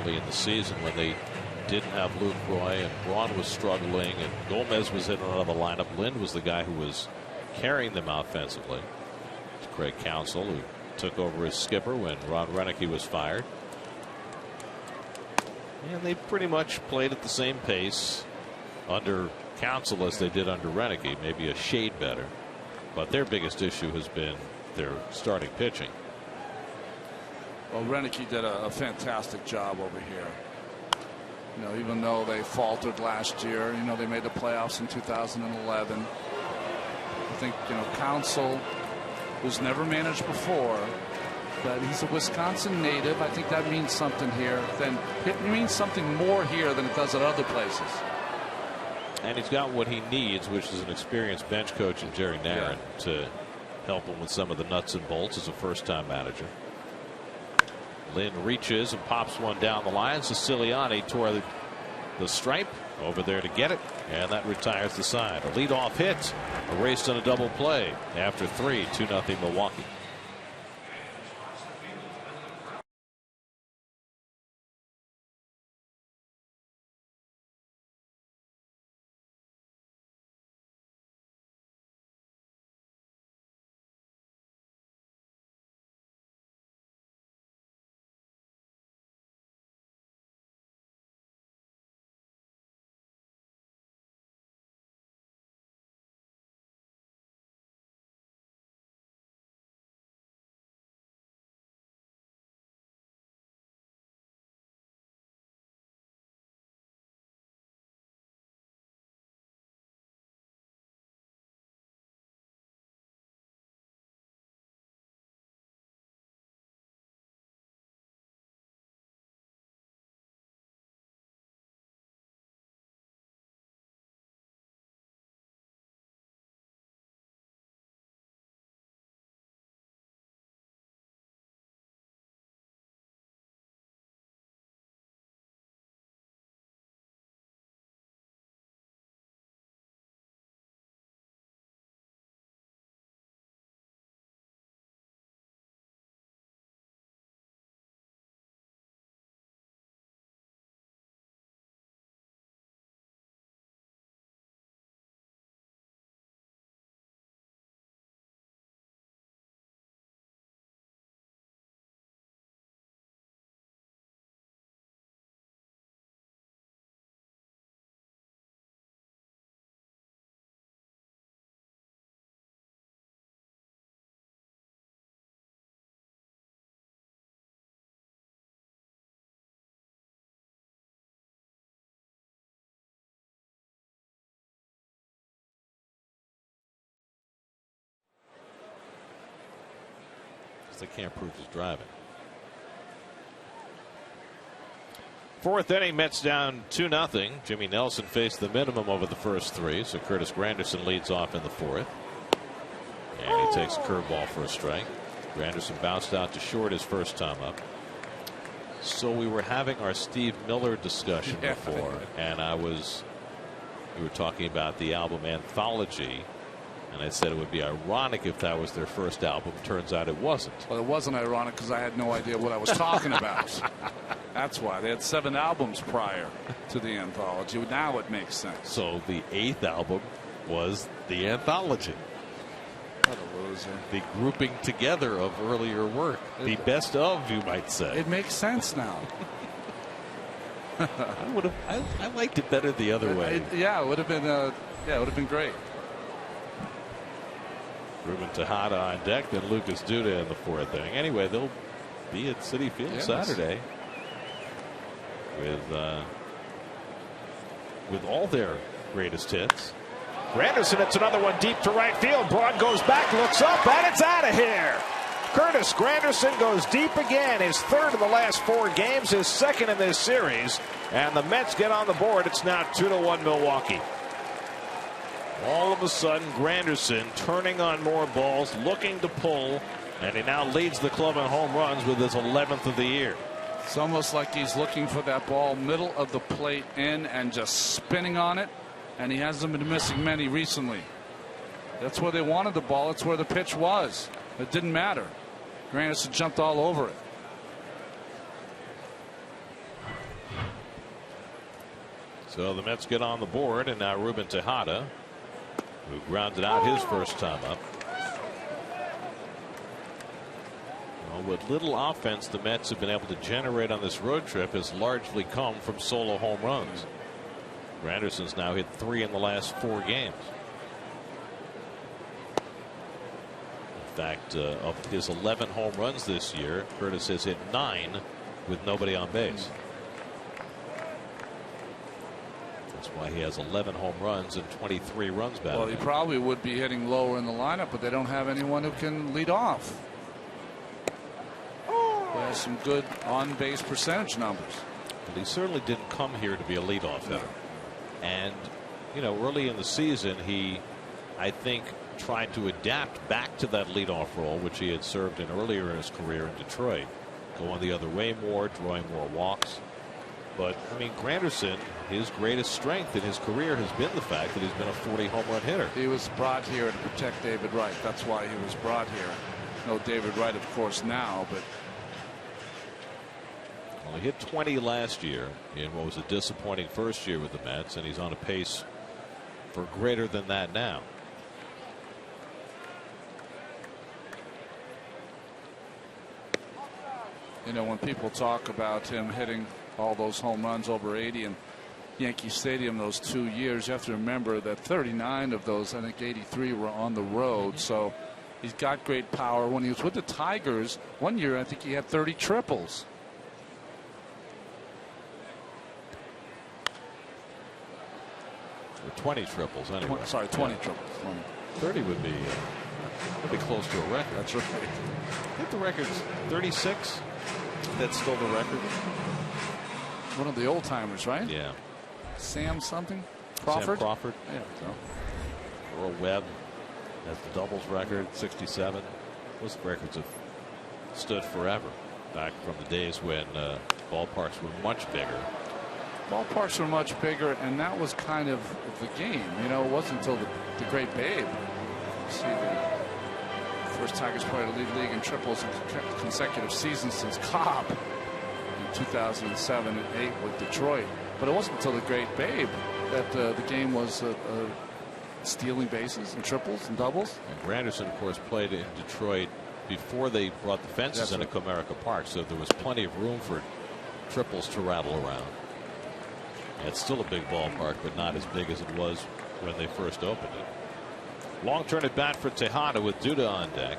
Early in the season, when they didn't have Lucroy and Braun was struggling and Gomez was in another lineup, Lind was the guy who was carrying them offensively. It's Craig Counsell, who took over as skipper when Ron Renicky was fired. And they pretty much played at the same pace under Counsell as they did under Renicky, maybe a shade better. But their biggest issue has been their starting pitching. Well, Renicky did a fantastic job over here. Even though they faltered last year, they made the playoffs in 2011. I think, Counsell, who's never managed before, but he's a Wisconsin native. I think that means something here. It means something more here than it does at other places. And he's got what he needs, which is an experienced bench coach in Jerry Narron to help him with some of the nuts and bolts as a first-time manager. Lynn reaches and pops one down the line. Siciliani tore the stripe over there to get it, and that retires the side. A leadoff hit, erased on a double play after 3, 2-0 Milwaukee. They can't prove he's driving. 4th inning, Mets down 2-0. Jimmy Nelson faced the minimum over the first 3, so Curtis Granderson leads off in the 4th. And he takes a curveball for a strike. Granderson bounced out to short his first time up. So we were having our Steve Miller discussion before, and we were talking about the album Anthology. And I said it would be ironic if that was their first album. Turns out it wasn't. Well, it wasn't ironic because I had no idea what I was talking about. That's why. They had 7 albums prior to the Anthology. Now it makes sense. So the 8th album was the Anthology. What a loser. The grouping together of earlier work. The best of, you might say. It makes sense now. I liked it better the other way. It would have been. It would have been great. Ruben Tejada on deck, then Lucas Duda in the 4th inning. Anyway, they'll be at Citi Field Saturday with all their greatest hits. Granderson hits another one deep to right field. Braun goes back, looks up, and it's out of here. Curtis Granderson goes deep again. His 3rd in the last 4 games, his 2nd in this series, and the Mets get on the board. It's now 2-1 Milwaukee. All of a sudden, Granderson turning on more balls, looking to pull, and he now leads the club in home runs with his 11th of the year. It's almost like he's looking for that ball middle of the plate in and just spinning on it, and he hasn't been missing many recently. That's where they wanted the ball. That's where the pitch was. It didn't matter. Granderson jumped all over it. So the Mets get on the board, and now Ruben Tejada, who grounded out his first time up. Well, what little offense the Mets have been able to generate on this road trip has largely come from solo home runs. Granderson's now hit 3 in the last 4 games. In fact, of his 11 home runs this year, Curtis has hit 9 with nobody on base. That's why he has 11 home runs and 23 runs batted. Well, he probably would be hitting lower in the lineup, but they don't have anyone who can lead off. He has some good on-base percentage numbers. But he certainly didn't come here to be a leadoff hitter. And, you know, early in the season, he, I think, trying to adapt back to that leadoff role, which he had served in earlier in his career in Detroit, going the other way more, drawing more walks. But I mean, Granderson, his greatest strength in his career has been the fact that he's been a 40 home run hitter. He was brought here to protect David Wright. That's why he was brought here. No David Wright, of course, now, but well, he hit 20 last year in what was a disappointing first year with the Mets, and he's on a pace for greater than that now. You know, when people talk about him hitting all those home runs over 80 in Yankee Stadium those 2 years, you have to remember that 39 of those, I think 83, were on the road. So he's got great power. When he was with the Tigers one year, I think he had 30 triples. Or 20 triples anyway. 20 triples. 30 would be close to a record. That's right. I think the record's 36. That's still the record. One of the old timers, right? Yeah. Sam something? Crawford? Sam Crawford. Yeah. So. Earl Webb has the doubles record, 67. Those records have stood forever, back from the days when ballparks were much bigger. Ballparks were much bigger, and that was kind of the game. You know, it wasn't until the great Babe. See, the first Tigers player to lead the league in triples in consecutive seasons since Cobb in 2007 and 8 with Detroit. But it wasn't until the great Babe that the game was stealing bases and triples and doubles. And Granderson, of course, played in Detroit before they brought the fences into Comerica Park, so there was plenty of room for triples to rattle around. And it's still a big ballpark, but not as big as it was when they first opened it. Long turn at bat for Tejada with Duda on deck.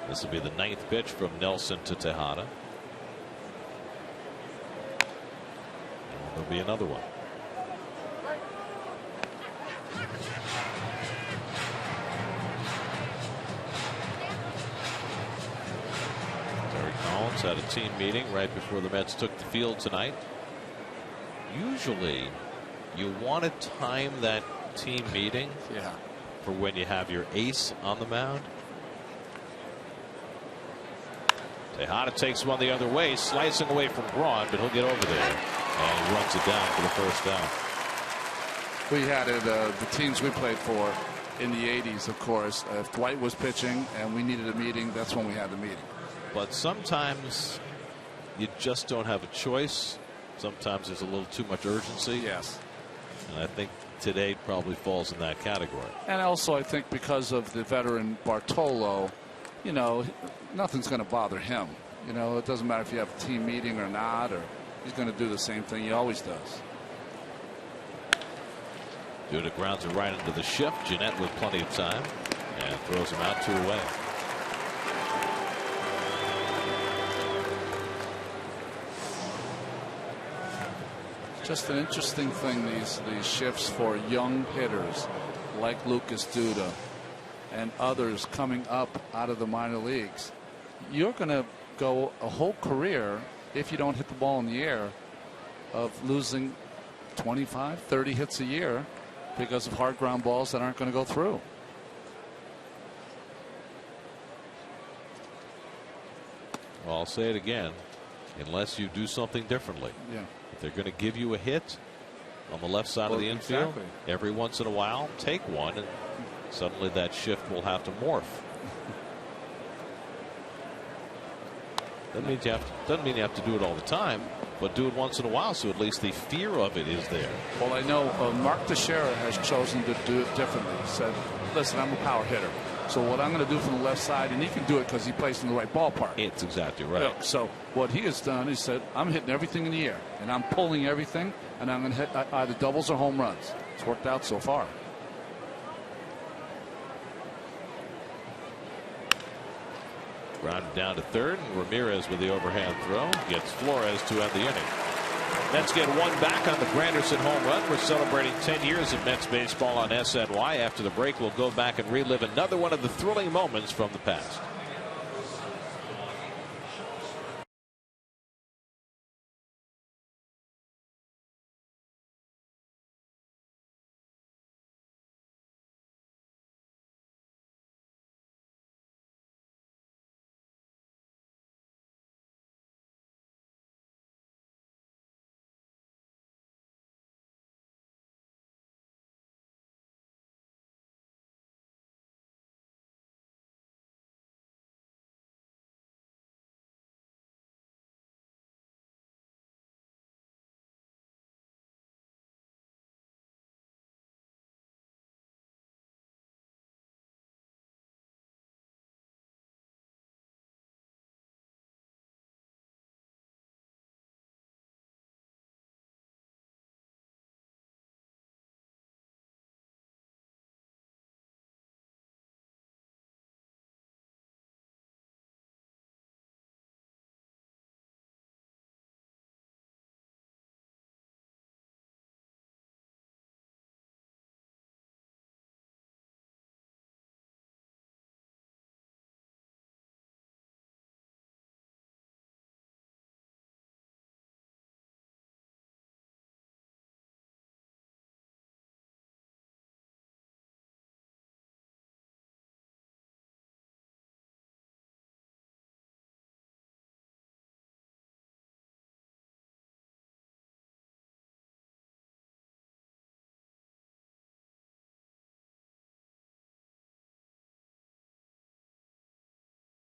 This will be the 9th pitch from Nelson to Tejada. And there'll be another one. Terry Collins had a team meeting right before the Mets took the field tonight. Usually you want to time that team meeting for when you have your ace on the mound. Tejada takes one the other way, slicing away from Braun, but he'll get over there, and he runs it down for the first down. We had it, the teams we played for in the 80s, of course. If Dwight was pitching and we needed a meeting, that's when we had the meeting. But sometimes you just don't have a choice. Sometimes there's a little too much urgency. Yes. And I think today probably falls in that category. And also, I think because of the veteran Bartolo, you know, nothing's going to bother him. You know, it doesn't matter if you have a team meeting or not, or he's going to do the same thing he always does. Duda grounds it right into the shift. Gennett with plenty of time and throws him out 2 away. Just an interesting thing, these shifts for young hitters like Lucas Duda and others coming up out of the minor leagues. You're going to go a whole career, if you don't hit the ball in the air, of losing 25, 30 hits a year because of hard ground balls that aren't going to go through. Well, I'll say it again, unless you do something differently. Yeah. If they're going to give you a hit on the left side of the infield, every once in a while, take one, and suddenly that shift will have to morph. Doesn't mean you have to do it all the time, but do it once in a while, so at least the fear of it is there. Well, I know Mark Teixeira has chosen to do it differently. He said, listen, I'm a power hitter. So what I'm going to do from the left side, and he can do it because he plays in the right ballpark. It's exactly right. So what he has done is said, I'm hitting everything in the air, and I'm pulling everything, and I'm going to hit either doubles or home runs. It's worked out so far. Grounded down to third, and Ramirez with the overhand throw gets Flores to end the inning. Mets get one back on the Granderson home run. We're celebrating 10 years of Mets baseball on SNY. After the break, we'll go back and relive another one of the thrilling moments from the past.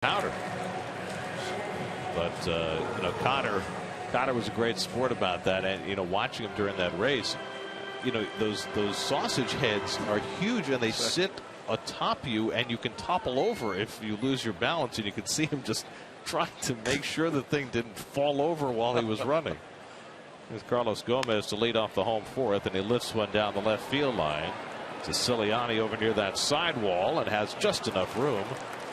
powder. But you know, Cotter was a great sport about that, and you know, watching him during that race, you know, those sausage heads are huge, and they sit atop you, and you can topple over if you lose your balance, and you can see him just trying to make sure the thing didn't fall over while he was running. Here's Carlos Gomez to lead off the home fourth, and he lifts one down the left field line to Siciliani over near that sidewall, and has just enough room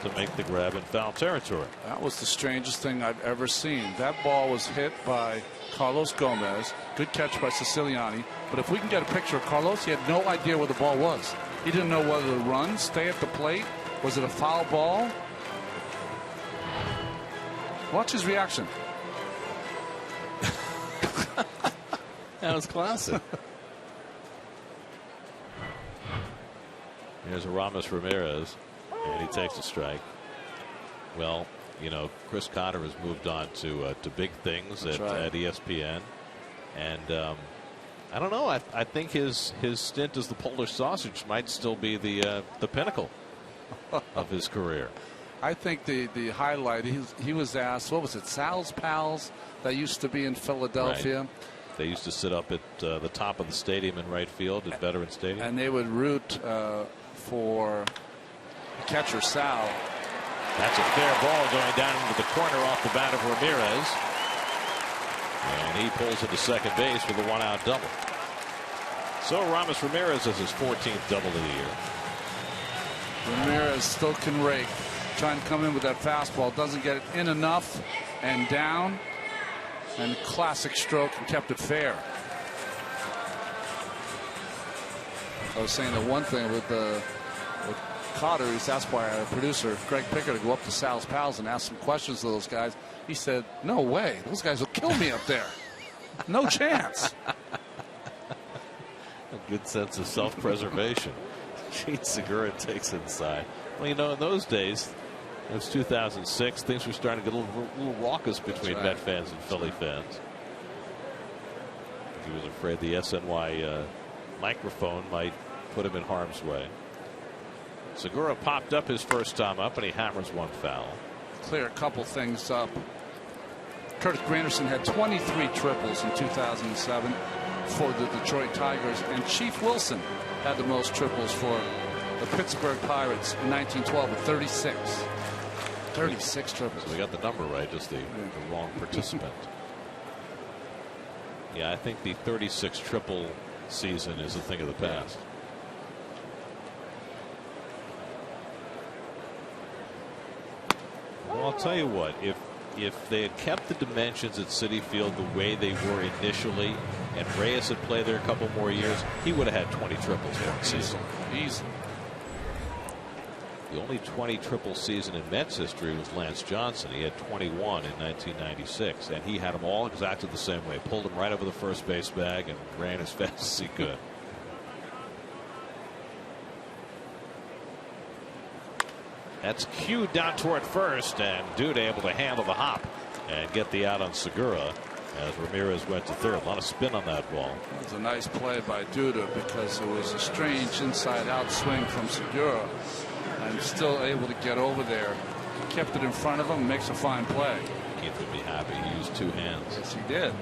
to make the grab in foul territory. That was the strangest thing I've ever seen. That ball was hit by Carlos Gomez. Good catch by Siciliani. But if we can get a picture of Carlos, he had no idea where the ball was. He didn't know whether to run, stay at the plate. Was it a foul ball? Watch his reaction. That was classic. Here's Aramis Ramirez, and he takes a strike. Well, you know, Chris Cotter has moved on to big things at ESPN, and I don't know. I think his stint as the Polish sausage might still be the pinnacle of his career. I think the highlight, he was asked, what was it, Sal's Pals that used to be in Philadelphia? Right. They used to sit up at the top of the stadium in right field at Veterans Stadium. And they would root for catcher Sal. That's a fair ball going down into the corner off the bat of Ramirez. And he pulls into second base with a one-out double. So Aramis Ramirez has his 14th double of the year. Ramirez still can rake. Trying to come in with that fastball. Doesn't get it in enough and down. And classic stroke and kept it fair. I was saying that one thing with Cotter, he's asked by our producer Greg Picker to go up to Sal's Pals and ask some questions to those guys. He said, no way, those guys will kill me up there. No chance. A good sense of self-preservation. Gene Segura takes inside. Well, you know, in those days, it was 2006. Things were starting to get a little raucous between Met fans and Philly fans. He was afraid the SNY microphone might put him in harm's way. Segura popped up his first time up, and he hammers one foul. Clear a couple things up. Curtis Granderson had 23 triples in 2007 for the Detroit Tigers, and Chief Wilson had the most triples for the Pittsburgh Pirates in 1912 with 36. 36 triples. So we got the number right, just the wrong participant. Yeah, I think the 36 triple season is a thing of the past. Well, I'll tell you what, if they had kept the dimensions at Citi Field the way they were initially, and Reyes had played there a couple more years, he would have had 20 triples one season. Easy. The only 20 triple season in Mets history was Lance Johnson. He had 21 in 1996, and he had them all exactly the same way. Pulled them right over the first base bag and ran as fast as he could. That's cued down toward first, and Duda able to handle the hop and get the out on Segura as Ramirez went to third. A lot of spin on that ball. It was a nice play by Duda because it was a strange inside-out swing from Segura, and still able to get over there. Kept it in front of him, makes a fine play. Keith would be happy. He used two hands. Yes, he did.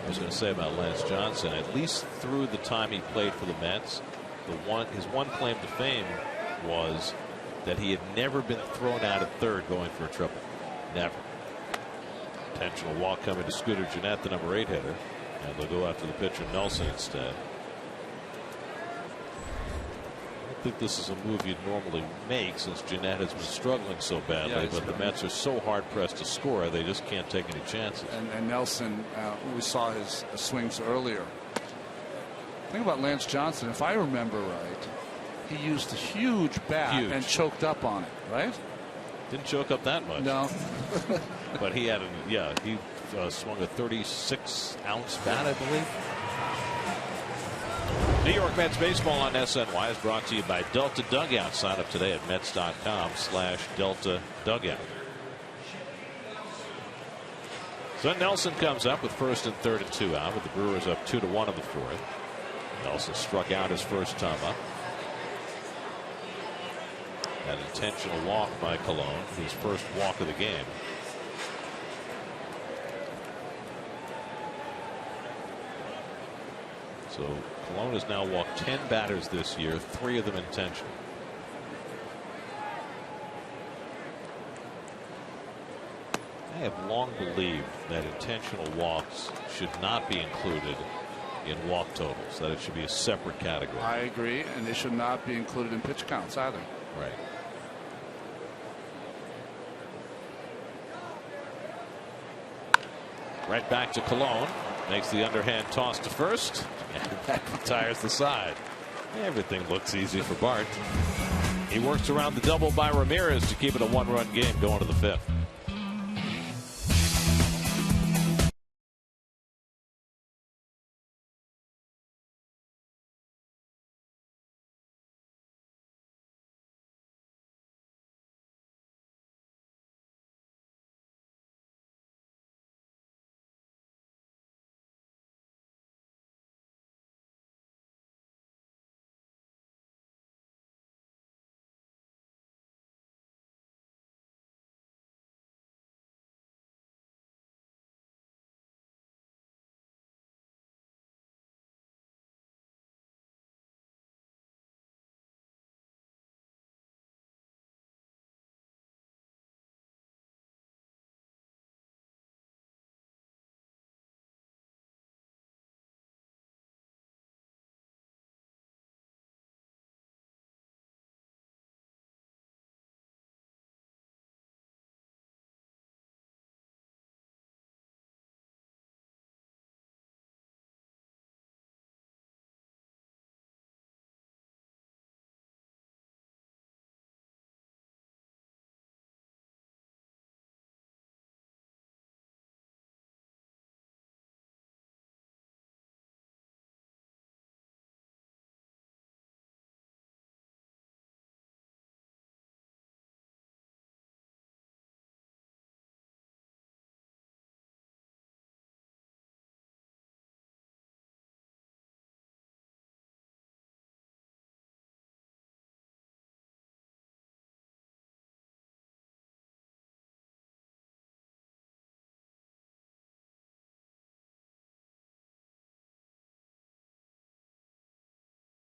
I was going to say about Lance Johnson, at least through the time he played for the Mets, his one claim to fame was that he had never been thrown out at third going for a triple. Never. Intentional walk coming to Scooter Gennett, the number 8 hitter, and they'll go after the pitcher Nelson instead. I don't think this is a move you'd normally make since Gennett has been struggling so badly, but the Mets are so hard pressed to score they just can't take any chances. And Nelson, we saw his swings earlier. Think about Lance Johnson. If I remember right, he used a huge bat and choked up on it, right? Didn't choke up that much. No. But he had he swung a 36-ounce bat, I believe. New York Mets baseball on SNY is brought to you by Delta Dugout. Sign up today at Mets.com/Delta Dugout. So Nelson comes up with first and third and 2 out, with the Brewers up 2-1 in the fourth. Nelson struck out his first time up. An intentional walk by Cologne, his first walk of the game. So Cologne has now walked 10 batters this year, 3 of them intentional. I have long believed that intentional walks should not be included in walk totals, that it should be a separate category. I agree, and they should not be included in pitch counts either. Right. Right back to Cologne. Makes the underhand toss to first, and that retires the side. Everything looks easy for Bart. He works around the double by Ramirez to keep it a 1-run game going to the 5th.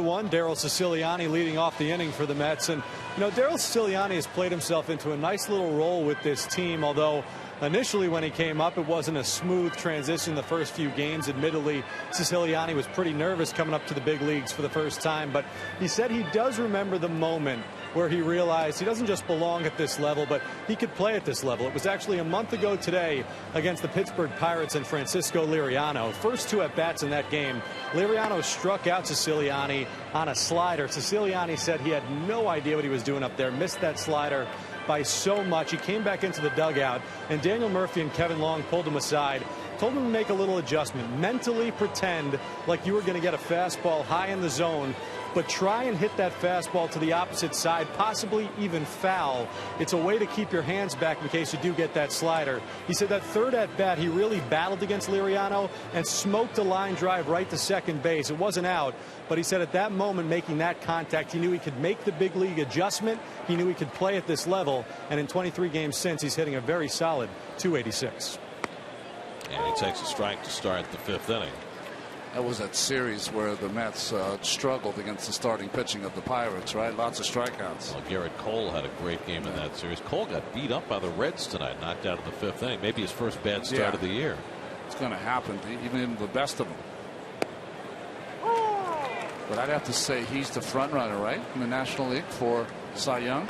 Daryl Siciliani leading off the inning for the Mets. And, you know, Daryl Siciliani has played himself into a nice little role with this team, although initially when he came up, it wasn't a smooth transition the first few games. Admittedly, Siciliani was pretty nervous coming up to the big leagues for the first time, but he said he does remember the moment where he realized he doesn't just belong at this level, but he could play at this level. It was actually a month ago today against the Pittsburgh Pirates and Francisco Liriano. First 2 at-bats in that game, Liriano struck out Siciliani on a slider. Siciliani said he had no idea what he was doing up there, missed that slider by so much. He came back into the dugout, and Daniel Murphy and Kevin Long pulled him aside, told him to make a little adjustment, mentally pretend like you were going to get a fastball high in the zone, but try and hit that fastball to the opposite side, possibly even foul. It's a way to keep your hands back in case you do get that slider. He said that third at bat, he really battled against Liriano and smoked a line drive right to second base. It wasn't out, but he said at that moment, making that contact, he knew he could make the big league adjustment. He knew he could play at this level, and in 23 games since, he's hitting a very solid .286. And he takes a strike to start the 5th inning. That was that series where the Mets struggled against the starting pitching of the Pirates, right? Lots of strikeouts. Well, Garrett Cole had a great game in that series. Cole got beat up by the Reds tonight, knocked out in the 5th inning. Maybe his first bad start of the year. It's going to happen, even in the best of them. But I'd have to say he's the front runner, right, in the National League for Cy Young.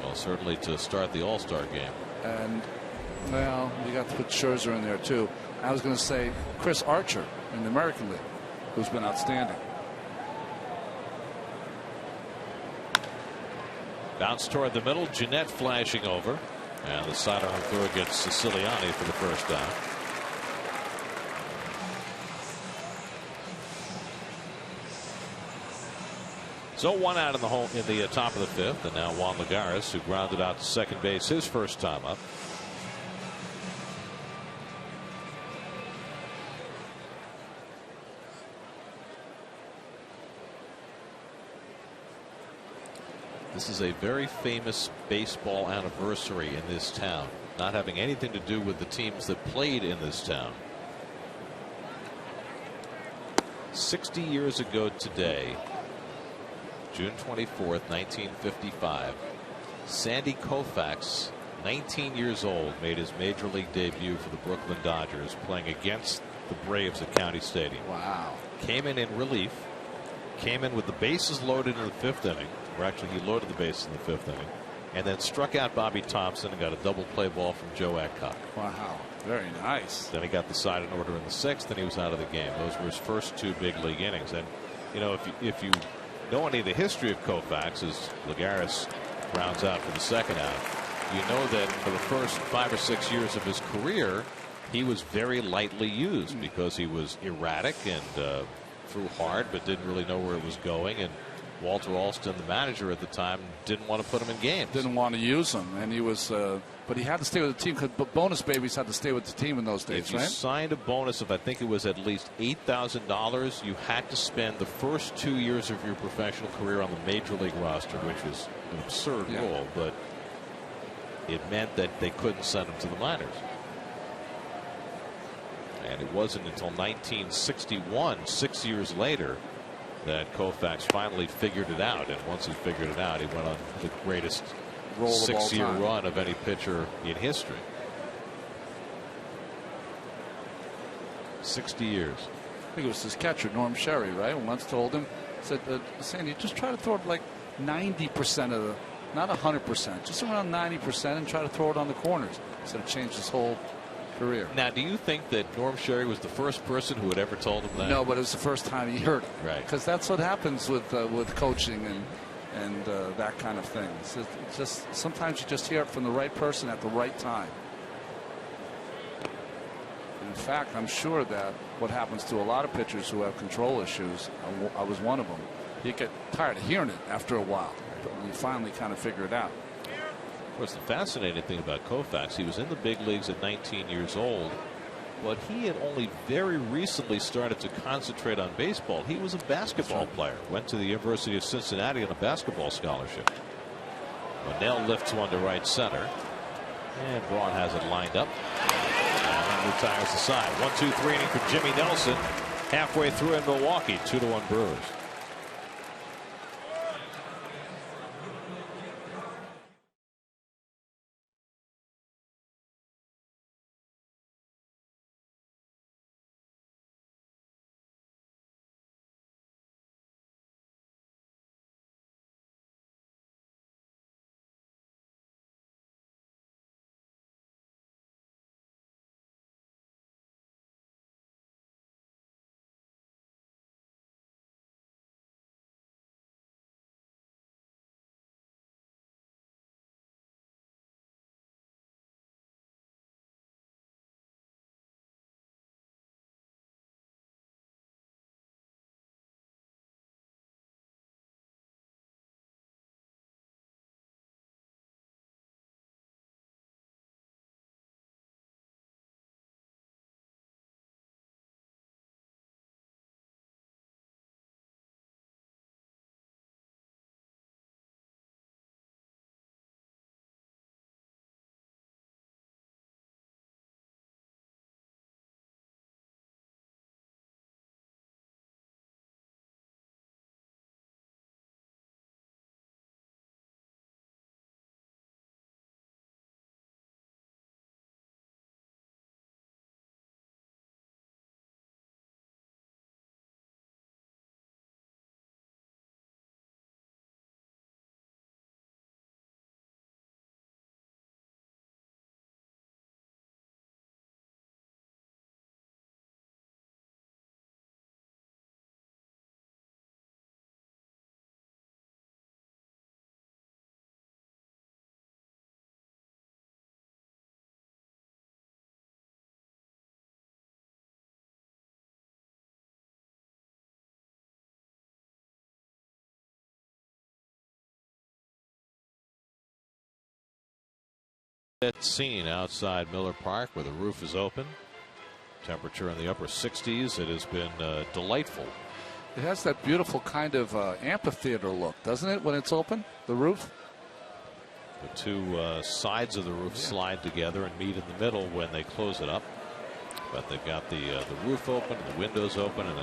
Well, certainly to start the All-Star game. And, well, you got to put Scherzer in there, too. I was going to say Chris Archer in the American League, who's been outstanding. Bounce toward the middle. Gennett flashing over. And the sidearm throw against Siciliani for the first down. So 1 out in the top of the 5th, and now Juan Lagares, who grounded out to second base his first time up. This is a very famous baseball anniversary in this town, not having anything to do with the teams that played in this town. 60 years ago today, June 24th, 1955, Sandy Koufax, 19 years old, made his major league debut for the Brooklyn Dodgers, playing against the Braves at County Stadium. Wow. Came in relief, came in with the bases loaded in the 5th inning, or actually he loaded the bases in the 5th inning, and then struck out Bobby Thompson and got a double play ball from Joe Adcock. Wow, very nice. Then he got the side in order in the 6th, and he was out of the game. Those were his first 2 big league innings. And you know, if you know any of the history of Koufax, as Lagares rounds out for the 2nd out, you know that for the first 5 or 6 years of his career, he was very lightly used because he was erratic and threw hard, but didn't really know where it was going. And Walter Alston, the manager at the time, didn't want to put him in games. Didn't want to use him, and he was. But he had to stay with the team because bonus babies had to stay with the team in those days. If you right? signed a bonus of, I think it was at least $8,000, you had to spend the first 2 years of your professional career on the major league roster, which was an absurd rule, but it meant that they couldn't send him to the minors. And it wasn't until 1961, 6 years later, that Koufax finally figured it out. And once he figured it out, he went on the greatest 6-year run of any pitcher in history. 60 years. I think it was his catcher, Norm Sherry, right? Once told him, said, Sandy, just try to throw it like 90% of the, not 100%, just around 90%, and try to throw it on the corners. So it changed his whole career. Now, do you think that Norm Sherry was the first person who had ever told him that? No, but it was the first time he heard it. Right. Because that's what happens with coaching and that kind of thing. It's just sometimes you just hear it from the right person at the right time. In fact, I'm sure that what happens to a lot of pitchers who have control issues, I was one of them, you get tired of hearing it after a while, but you finally kind of figure it out. Of course, the fascinating thing about Koufax, he was in the big leagues at 19 years old, but he had only very recently started to concentrate on baseball. He was a basketball player, went to the University of Cincinnati on a basketball scholarship. Monell lifts one to right center, and Braun has it lined up and retires the side. 1-2-3 inning for Jimmy Nelson halfway through in Milwaukee. 2-1 Brewers. That scene outside Miller Park where the roof is open. Temperature in the upper 60s. It has been delightful It has that beautiful kind of amphitheater look, doesn't it, when it's open, the roof? The two sides of the roof slide together and meet in the middle when they close it up. But they've got the roof open and the windows open, and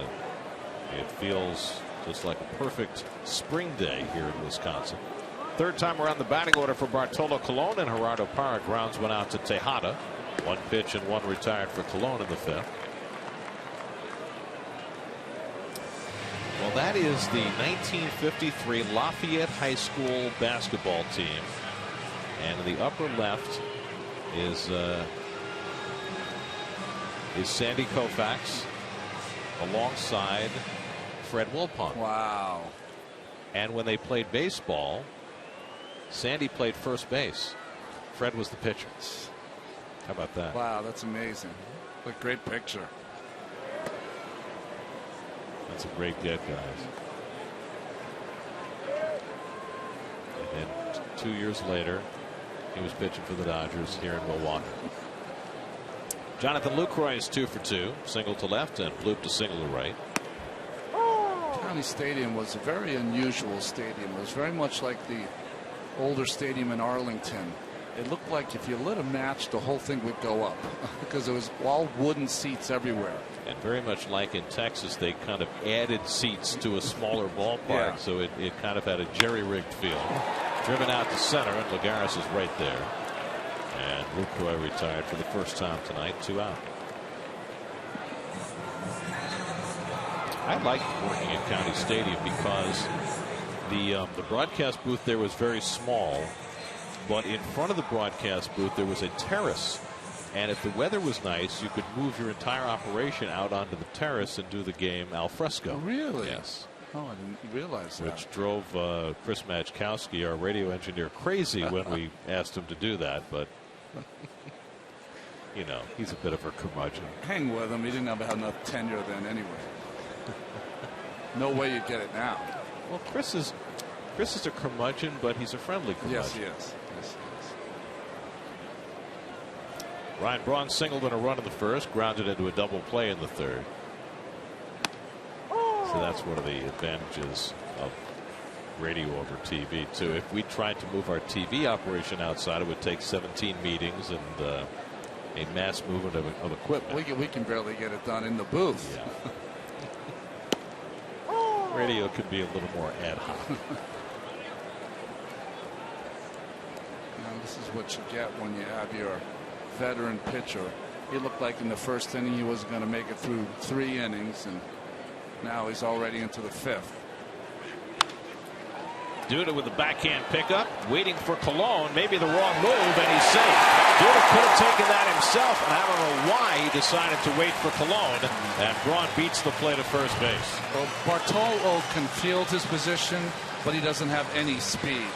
it feels just like a perfect spring day here in Wisconsin. Third time around the batting order for Bartolo Colon, and Gerardo Parra grounds one out to Tejada. One pitch and one retired for Colon in the fifth. Well, that is the 1953 Lafayette High School basketball team. And in the upper left is Sandy Koufax alongside Fred Wilpon. Wow. And when they played baseball, Sandy played first base. Fred was the pitcher. How about that? Wow, that's amazing. What a great picture. That's a great get, guys. And then 2 years later, he was pitching for the Dodgers here in Milwaukee. Jonathan Lucroy is 2 for 2. Single to left and bloop to single to right. County Stadium was a very unusual stadium. It was very much like the older stadium in Arlington. It looked like if you lit a match, the whole thing would go up because it was all wooden seats everywhere. And very much like in Texas, they kind of added seats to a smaller ballpark, so it kind of had a jerry-rigged feel. Driven out to center, and Lagares is right there. And Lucroy retired for the first time tonight, 2 out. I liked working at County Stadium because the broadcast booth there was very small, but in front of the broadcast booth there was a terrace, and if the weather was nice you could move your entire operation out onto the terrace and do the game al fresco. Oh, really? Yes. Oh, I didn't realize that. Which drove Chris Majkowski, our radio engineer, crazy when we asked him to do that, but you know, he's a bit of a curmudgeon. Hang with him. He didn't have enough tenure then anyway. No way you'd get it now. Well, Chris is a curmudgeon, but he's a friendly curmudgeon. Yes, he is. Yes, he is. Ryan Braun singled in a run in the first, grounded into a double play in the third. So that's one of the advantages of radio over TV, too. If we tried to move our TV operation outside, it would take 17 meetings and a mass movement of equipment. We can barely get it done in the booth. Yeah. Radio could be a little more ad hoc. This is what you get when you have your veteran pitcher. He looked like in the first inning he wasn't going to make it through 3 innings, and now he's already into the 5th. Duda with the backhand pickup, waiting for Colon, maybe the wrong move, and he's safe. Duda could have taken that himself, and I don't know why he decided to wait for Colon, and Braun beats the play to first base. Well, Bartolo can field his position, but he doesn't have any speed.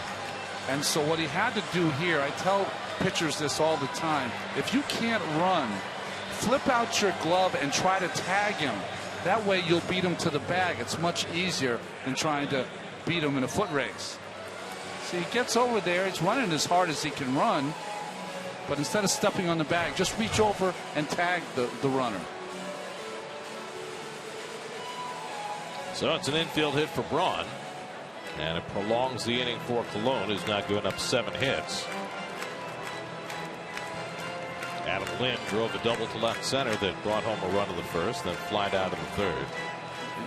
And so what he had to do here, I tell pitchers this all the time, if you can't run, flip out your glove and try to tag him. That way you'll beat him to the bag. It's much easier than trying to beat him in a foot race. See, he gets over there, he's running as hard as he can run, but instead of stepping on the bag, just reach over and tag the runner. So it's an infield hit for Braun, and it prolongs the inning for Colon, who's now given up 7 hits. Adam Lynn drove a double to left center that brought home a run in the first, then flied out in the third.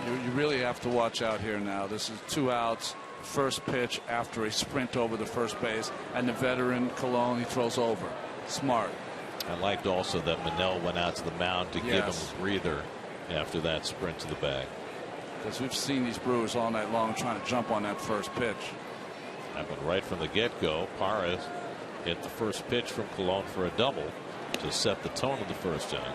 You really have to watch out here now. This is 2 outs, first pitch after a sprint over the first base, and the veteran Colon, he throws over. Smart. I liked also that Manel went out to the mound to give him a breather after that sprint to the bag. Because we've seen these Brewers all night long trying to jump on that first pitch. Happened right from the get-go. Parra hit the first pitch from Colon for a double to set the tone of the first inning.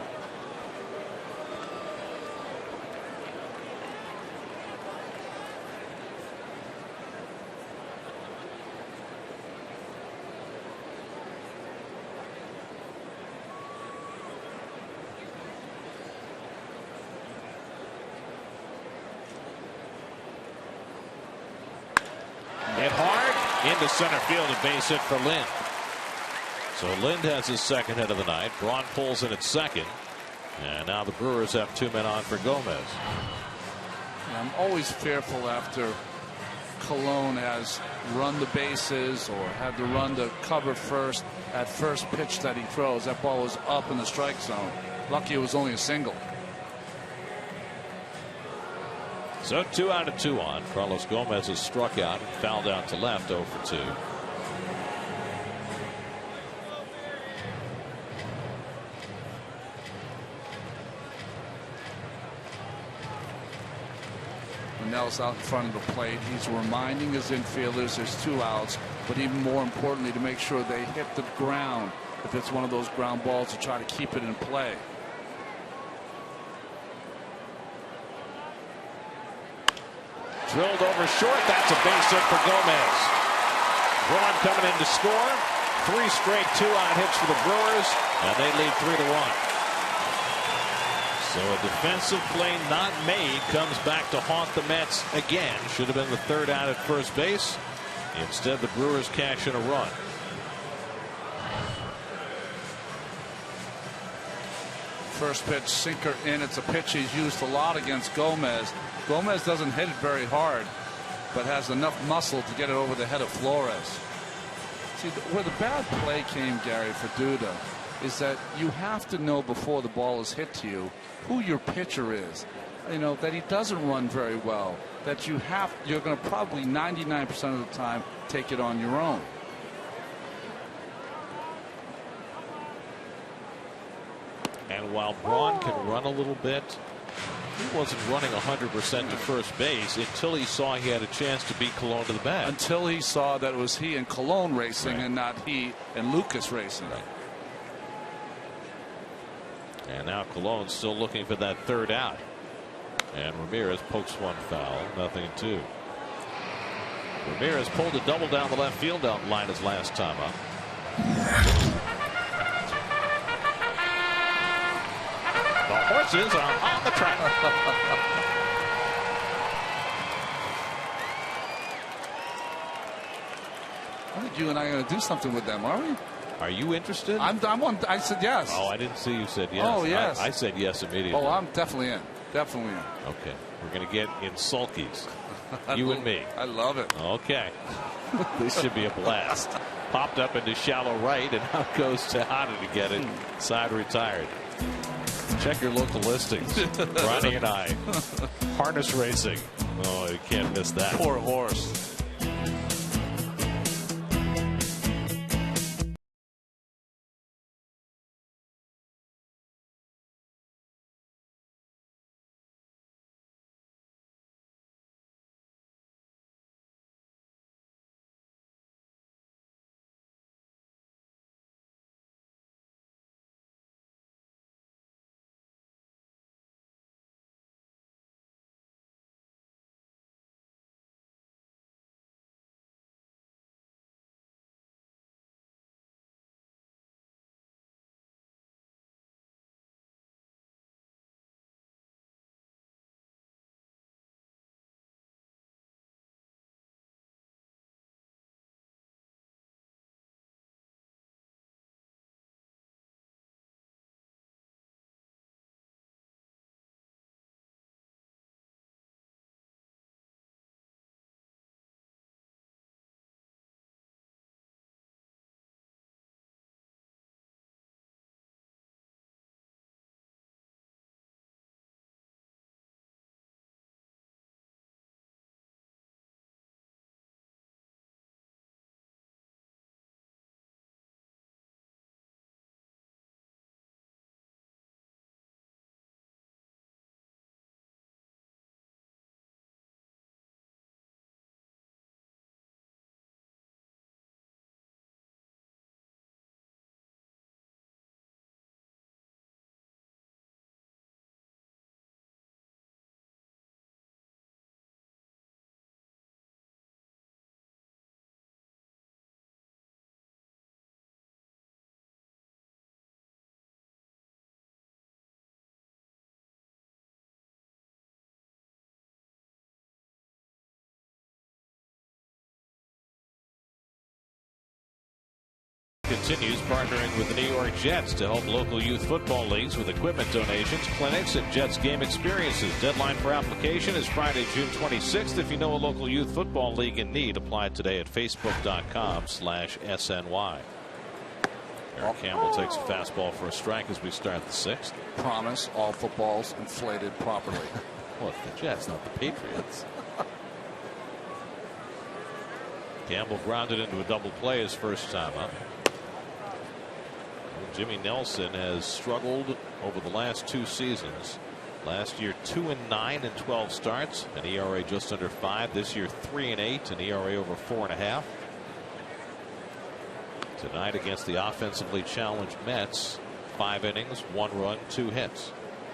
Hit hard into center field, a base hit for Lind. So Lind has his second hit of the night. Braun pulls in at second. And now the Brewers have 2 men on for Gomez. I'm always fearful after Colon has run the bases or had to run to cover first at first pitch that he throws. That ball was up in the strike zone. Lucky it was only a single. So 2 out of 2 on. Carlos Gomez has struck out and fouled out to left, 0 for 2. Nell's out in front of the plate. He's reminding his infielders there's 2 outs, but even more importantly to make sure they hit the ground if it's one of those ground balls to try to keep it in play. Drilled over short. That's a base hit for Gomez. Braun coming in to score. 3 straight 2-out hits for the Brewers, and they lead 3-1. So a defensive play not made comes back to haunt the Mets again. Should have been the 3rd out at first base. Instead, the Brewers cash in a run. First pitch, sinker in. It's a pitch he's used a lot against Gomez. Gomez doesn't hit it very hard, but has enough muscle to get it over the head of Flores. See, where the bad play came, Gary, for Duda, is that you have to know before the ball is hit to you who your pitcher is. You know, that he doesn't run very well, that you're going to probably 99% of the time take it on your own. And while Braun can run a little bit, he wasn't running 100% to first base until he saw he had a chance to beat Colon to the bat. Until he saw that it was he and Colon racing, right, and not he and Lucas racing. Right. And now Colon's still looking for that 3rd out. And Ramirez pokes one foul, 0-2. Ramirez pulled a double down the left field line his last time up. The horses are on the track. I think you and I are going to do something with them, are we? Are you interested? I'm on. I said yes. Oh, I didn't see you said yes. Oh, yes. I said yes immediately. Oh, I'm definitely in. Definitely in. Okay. We're going to get in sulkies. You and me. I love it. Okay. This should be a blast. Popped up into shallow right, and out goes Tejada to get it. Side retired. Check your local listings. Ronnie and I. Harness racing. Oh, you can't miss that. Poor horse. continues partnering with the New York Jets to help local youth football leagues with equipment donations, clinics, and Jets game experiences. Deadline for application is Friday, June 26th. If you know a local youth football league in need, apply today at facebook.com/SNY. Eric Campbell takes a fastball for a strike as we start the sixth. Promise all footballs inflated properly. Well, it's the Jets, not the Patriots. Campbell grounded into a double play his first time up. Jimmy Nelson has struggled over the last two seasons. Last year 2-9 in 12 starts, an ERA just under 5. This year 3-8, an ERA over 4.5. Tonight against the offensively challenged Mets, 5 innings, 1 run, 2 hits.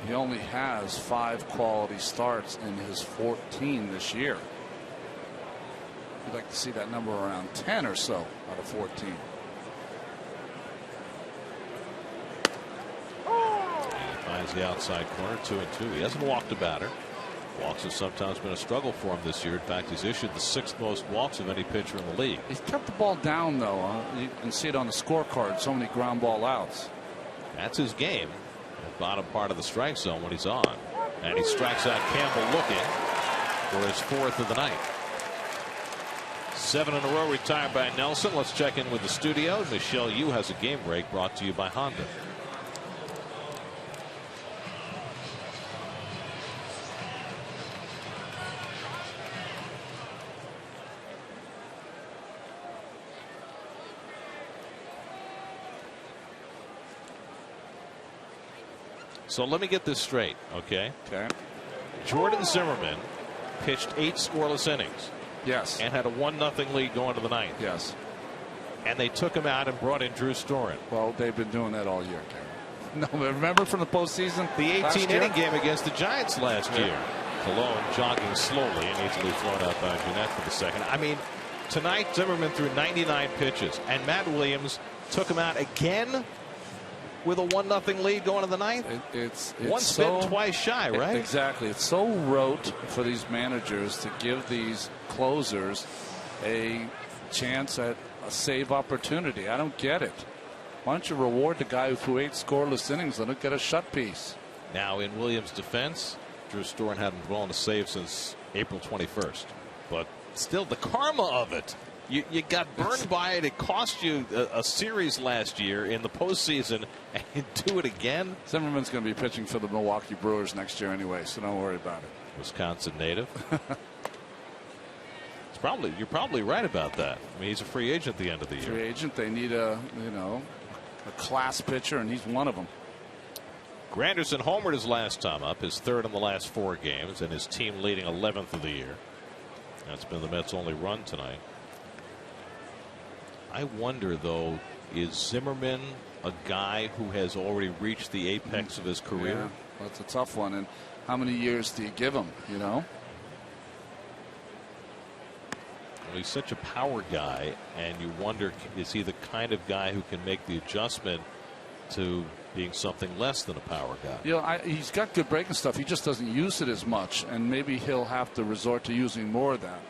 He only has 5 quality starts in his 14 this year. You'd like to see that number around 10 or so out of 14. He finds the outside corner, 2-2. He hasn't walked a batter. Walks have sometimes been a struggle for him this year. In fact, he's issued the 6th most walks of any pitcher in the league. He's kept the ball down, though. You can see it on the scorecard. So many ground ball outs. That's his game. The bottom part of the strike zone when he's on. And he strikes out Campbell looking for his 4th of the night. 7 in a row retired by Nelson. Let's check in with the studio. Michelle Yu has a game break brought to you by Honda. So let me get this straight, okay? Okay. Jordan Zimmerman pitched 8 scoreless innings. Yes. And had a 1-0 lead going to the 9th. Yes. And they took him out and brought in Drew Storen. Well, they've been doing that all year, Gary. No, remember from the postseason? The 18-inning game against the Giants last year. Cologne jogging slowly and easily thrown out by Gennett for the second. I mean, tonight Zimmerman threw 99 pitches, and Matt Williams took him out again with a 1-0 lead going to the 9th. It's once so, bitten, twice shy, right? Exactly. It's so rote for these managers to give these closers a chance at a save opportunity. I don't get it. Why don't you reward the guy who threw 8 scoreless innings? Let him get a shut piece. Now, in Williams' defense, Drew Storen hadn't blown a save since April 21st. But still, the karma of it. You got burned by it. It cost you a series last year in the postseason, and you do it again. Zimmerman's going to be pitching for the Milwaukee Brewers next year anyway, so don't worry about it. Wisconsin native. You're probably right about that. I mean, he's a free agent at the end of the year. Free agent. They need a class pitcher, and he's one of them. Granderson homered his last time up, his 3rd in the last 4 games, and his team leading 11th of the year. That's been the Mets' only run tonight. I wonder, though, is Zimmerman a guy who has already reached the apex of his career? Yeah, well, it's a tough one. And how many years do you give him, you know? Well, he's such a power guy, and you wonder, is he the kind of guy who can make the adjustment to being something less than a power guy? You know, he's got good breaking stuff. He just doesn't use it as much, and maybe he'll have to resort to using more of that.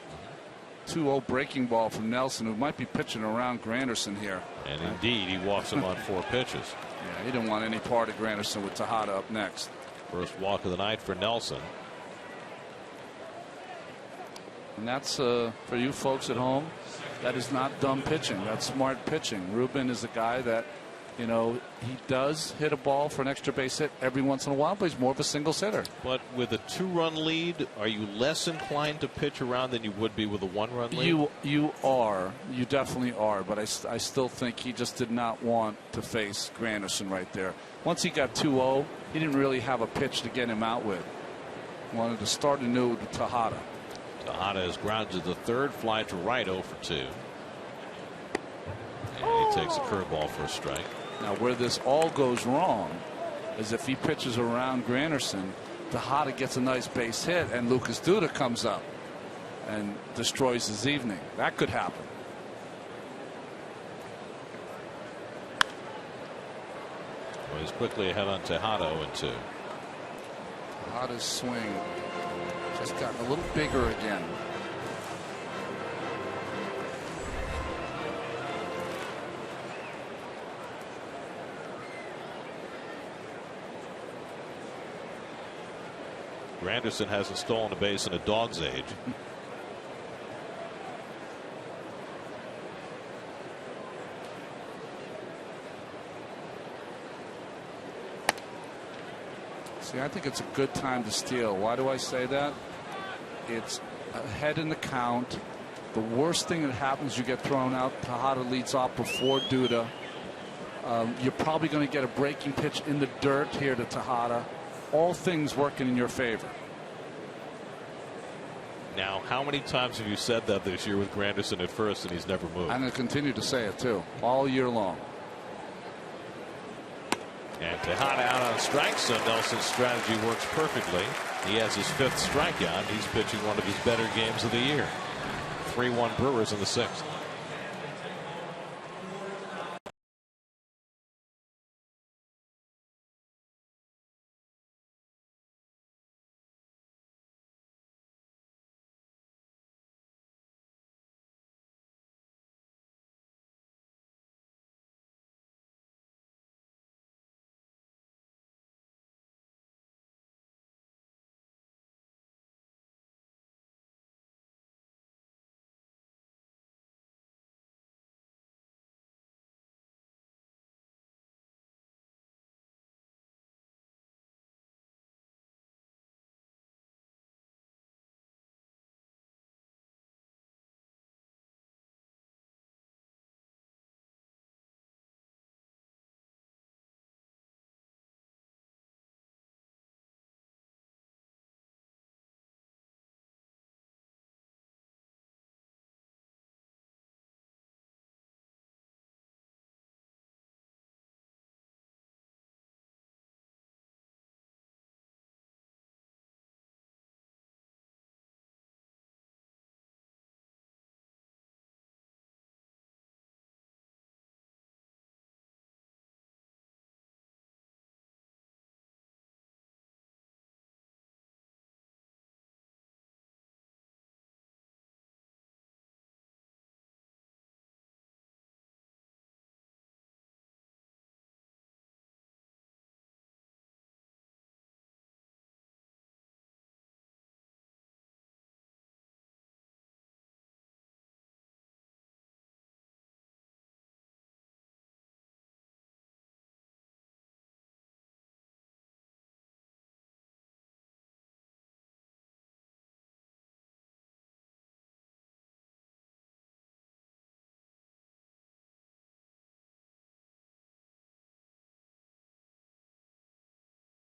2-0 breaking ball from Nelson, who might be pitching around Granderson here. And indeed, he walks him on 4 pitches. Yeah, he didn't want any part of Granderson with Tejada up next. First walk of the night for Nelson. And that's for you folks at home. That is not dumb pitching. That's smart pitching. Ruben is a guy that, you know, he does hit a ball for an extra base hit every once in a while, but he's more of a single hitter. But with a 2-run lead, are you less inclined to pitch around than you would be with a 1-run lead? You are. You definitely are. But I still think he just did not want to face Granderson right there. Once he got 2-0, he didn't really have a pitch to get him out with. Wanted to start anew with Tejada. Tejada is grounded to the 3rd, fly to right, 0 for 2. And he takes a curveball for a strike. Now, where this all goes wrong is if he pitches around Granderson, Tejada gets a nice base hit, and Lucas Duda comes up and destroys his evening. That could happen. Well, he's quickly ahead on Tejada, 0-2. Tejada's swing just got a little bigger again. Granderson hasn't stolen a base in a dog's age. See, I think it's a good time to steal. Why do I say that? It's ahead in the count. The worst thing that happens, you get thrown out. Tejada leads off before Duda. You're probably going to get a breaking pitch in the dirt here to Tejada. All things working in your favor. Now, how many times have you said that this year with Granderson at first and he's never moved? I'm going to continue to say it too, all year long. And Tejada out on strikes, so Nelson's strategy works perfectly. He has his 5th strikeout. He's pitching one of his better games of the year. 3-1 Brewers in the 6th.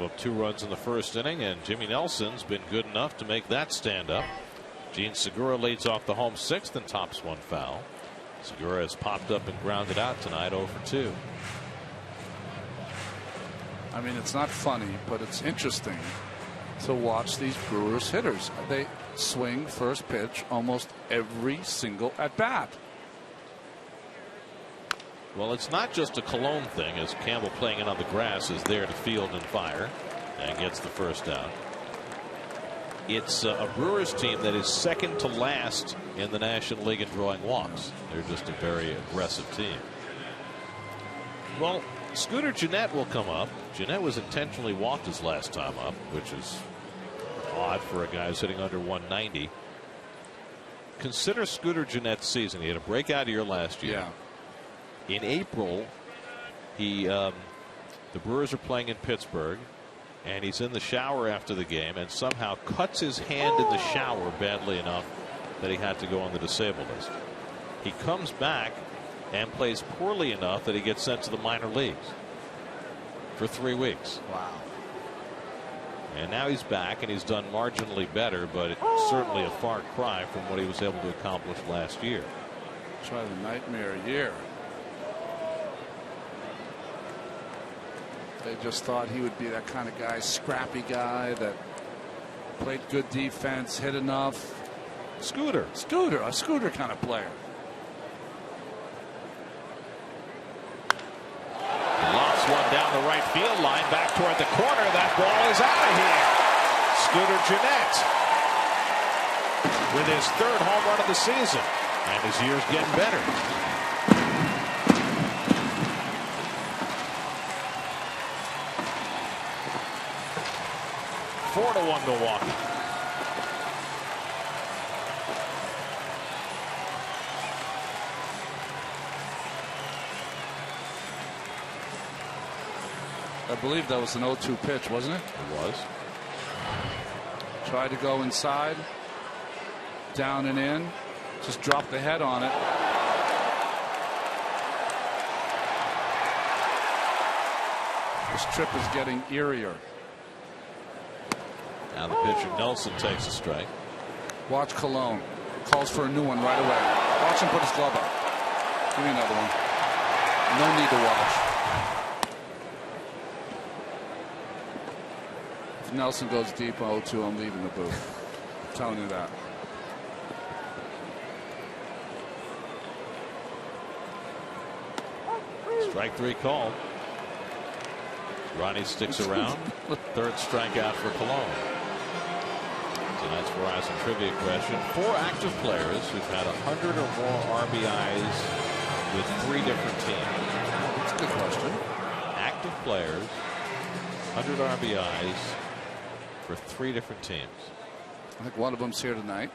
Up 2 runs in the first inning, and Jimmy Nelson's been good enough to make that stand up. Gene Segura leads off the home 6th and tops 1 foul. Segura has popped up and grounded out tonight, 0 for 2. I mean, it's not funny, but it's interesting to watch these Brewers hitters. They swing first pitch almost every single at bat. Well, it's not just a Cologne thing, as Campbell playing it on the grass is there to field and fire and gets the first out. It's a Brewers team that is second to last in the National League in drawing walks. They're just a very aggressive team. Well, Scooter Gennett will come up. Gennett was intentionally walked his last time up, which is odd for a guy who's hitting under 190. Consider Scooter Gennett's season. He had a breakout year last year. Yeah. In April, the Brewers are playing in Pittsburgh, and he's in the shower after the game and somehow cuts his hand in the shower badly enough that he had to go on the disabled list. He comes back and plays poorly enough that he gets sent to the minor leagues for 3 weeks. Wow. And now he's back, and he's done marginally better, but it's certainly a far cry from what he was able to accomplish last year. Try the nightmare year. They just thought he would be that kind of guy, scrappy guy that played good defense, hit enough. A scooter kind of player. Lofts one down the right field line, back toward the corner. That ball is out of here. Scooter Gennett with his 3rd home run of the season, and his year's getting better. 4-1 Milwaukee. I believe that was an 0-2 pitch, wasn't it? It was. Tried to go inside, down and in, just dropped the head on it. This trip is getting eerier. Now the pitcher Nelson takes a strike. Watch Cologne. Calls for a new one right away. Watch him put his glove up. Give me another one. No need to watch. If Nelson goes deep on 0-2, I'm leaving the booth. I'm telling you that. Strike 3 called. Ronnie sticks around. Third strikeout for Cologne. Tonight's Verizon trivia question. 4 active players who've had 100 or more RBIs with 3 different teams. That's a good question. Active players, 100 RBIs for 3 different teams. I think one of them's here tonight.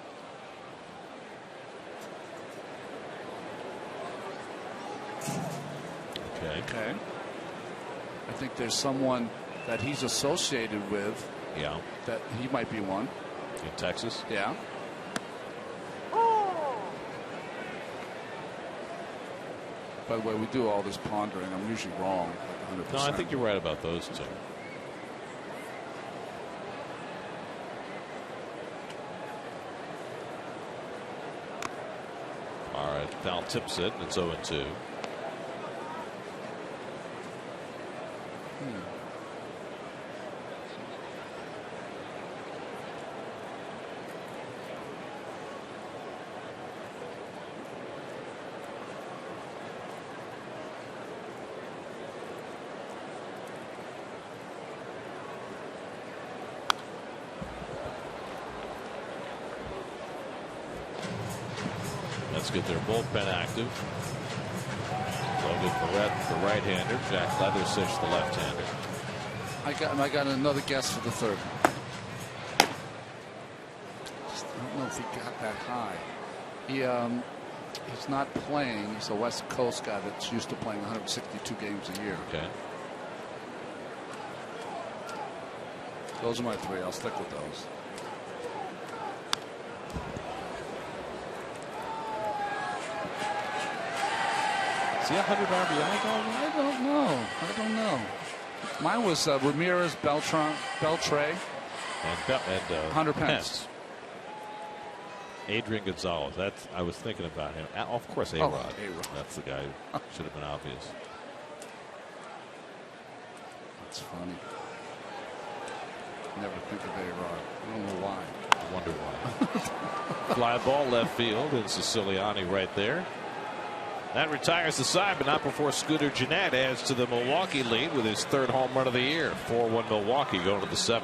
Okay. I think there's someone that he's associated with. Yeah. That he might be one. In Texas? Yeah. By the way, we do all this pondering. I'm usually wrong. Like 100%. No, I think you're right about those 2. All right, foul tips it, and it's 0-2. Let's get their bullpen active. Logan Barrett, the right-hander. Jack Leathersich, the left-hander. I got another guess for the third. I don't know if he got that high. He's not playing. He's a West Coast guy that's used to playing 162 games a year. Okay. Those are my 3. I'll stick with those. Is he a 100 RBI guy? I don't know. Mine was Ramirez, Beltray, and Hunter Pence. Adrian Gonzalez. I was thinking about him. Of course, A-Rod. A-Rod. That's the guy who should have been obvious. That's funny. Never think of A-Rod. I don't know why. I wonder why. Fly ball left field, and Siciliani right there. That retires the side, but not before Scooter Gennett adds to the Milwaukee lead with his 3rd home run of the year. 4-1 Milwaukee going to the 7th.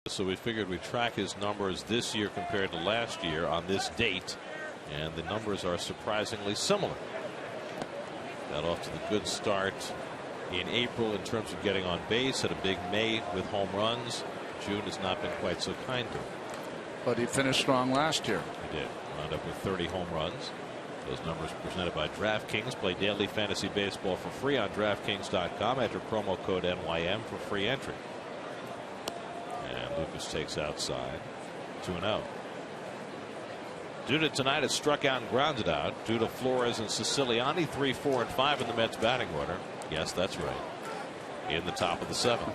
So we figured we'd track his numbers this year compared to last year on this date, and the numbers are surprisingly similar. Got off to the good start in April in terms of getting on base. Had a big May with home runs. June has not been quite so kind to him. But he finished strong last year. He did. Wound up with 30 home runs. Those numbers presented by DraftKings. Play daily fantasy baseball for free on DraftKings.com. Enter promo code NYM for free entry. And Lucas takes outside. 2-0. Duda tonight has struck out and grounded out. Duda, Flores, and Siciliani 3, 4, and 5 in the Mets batting order. Yes, that's right. In the top of the 7th.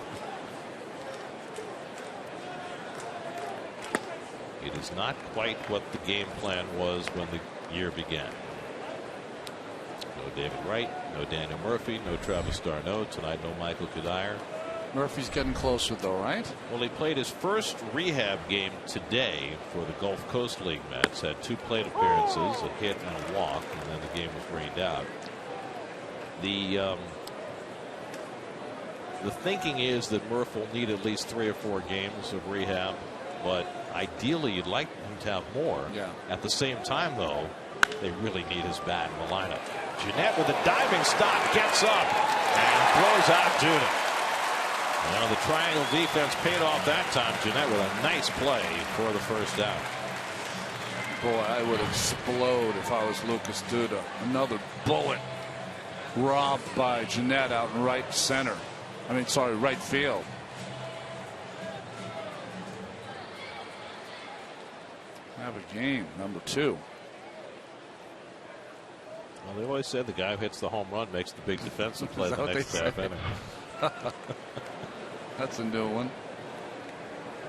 It is not quite what the game plan was when the year began. No David Wright, no Daniel Murphy, no Travis d'Arnaud. Tonight, no Michael Cuddyer. Murphy's getting closer, though, right? Well, he played his first rehab game today for the Gulf Coast League Mets. Had 2 plate appearances, a hit and a walk, and then the game was rained out. The thinking is that Murph will need at least 3 or 4 games of rehab, but ideally you'd like him to have more. Yeah. At the same time, though, they really need his bat in the lineup. Gennett with a diving stop gets up and throws out Duda. Well, the triangle defense paid off that time. Gennett with a nice play for the first down. Boy, I would explode if I was Lucas Duda. Another bullet robbed by Gennett out in right center. I mean, sorry, right field. Have a game, number 2. Well, they always said the guy who hits the home run makes the big defensive play the next half inning. That's a new one.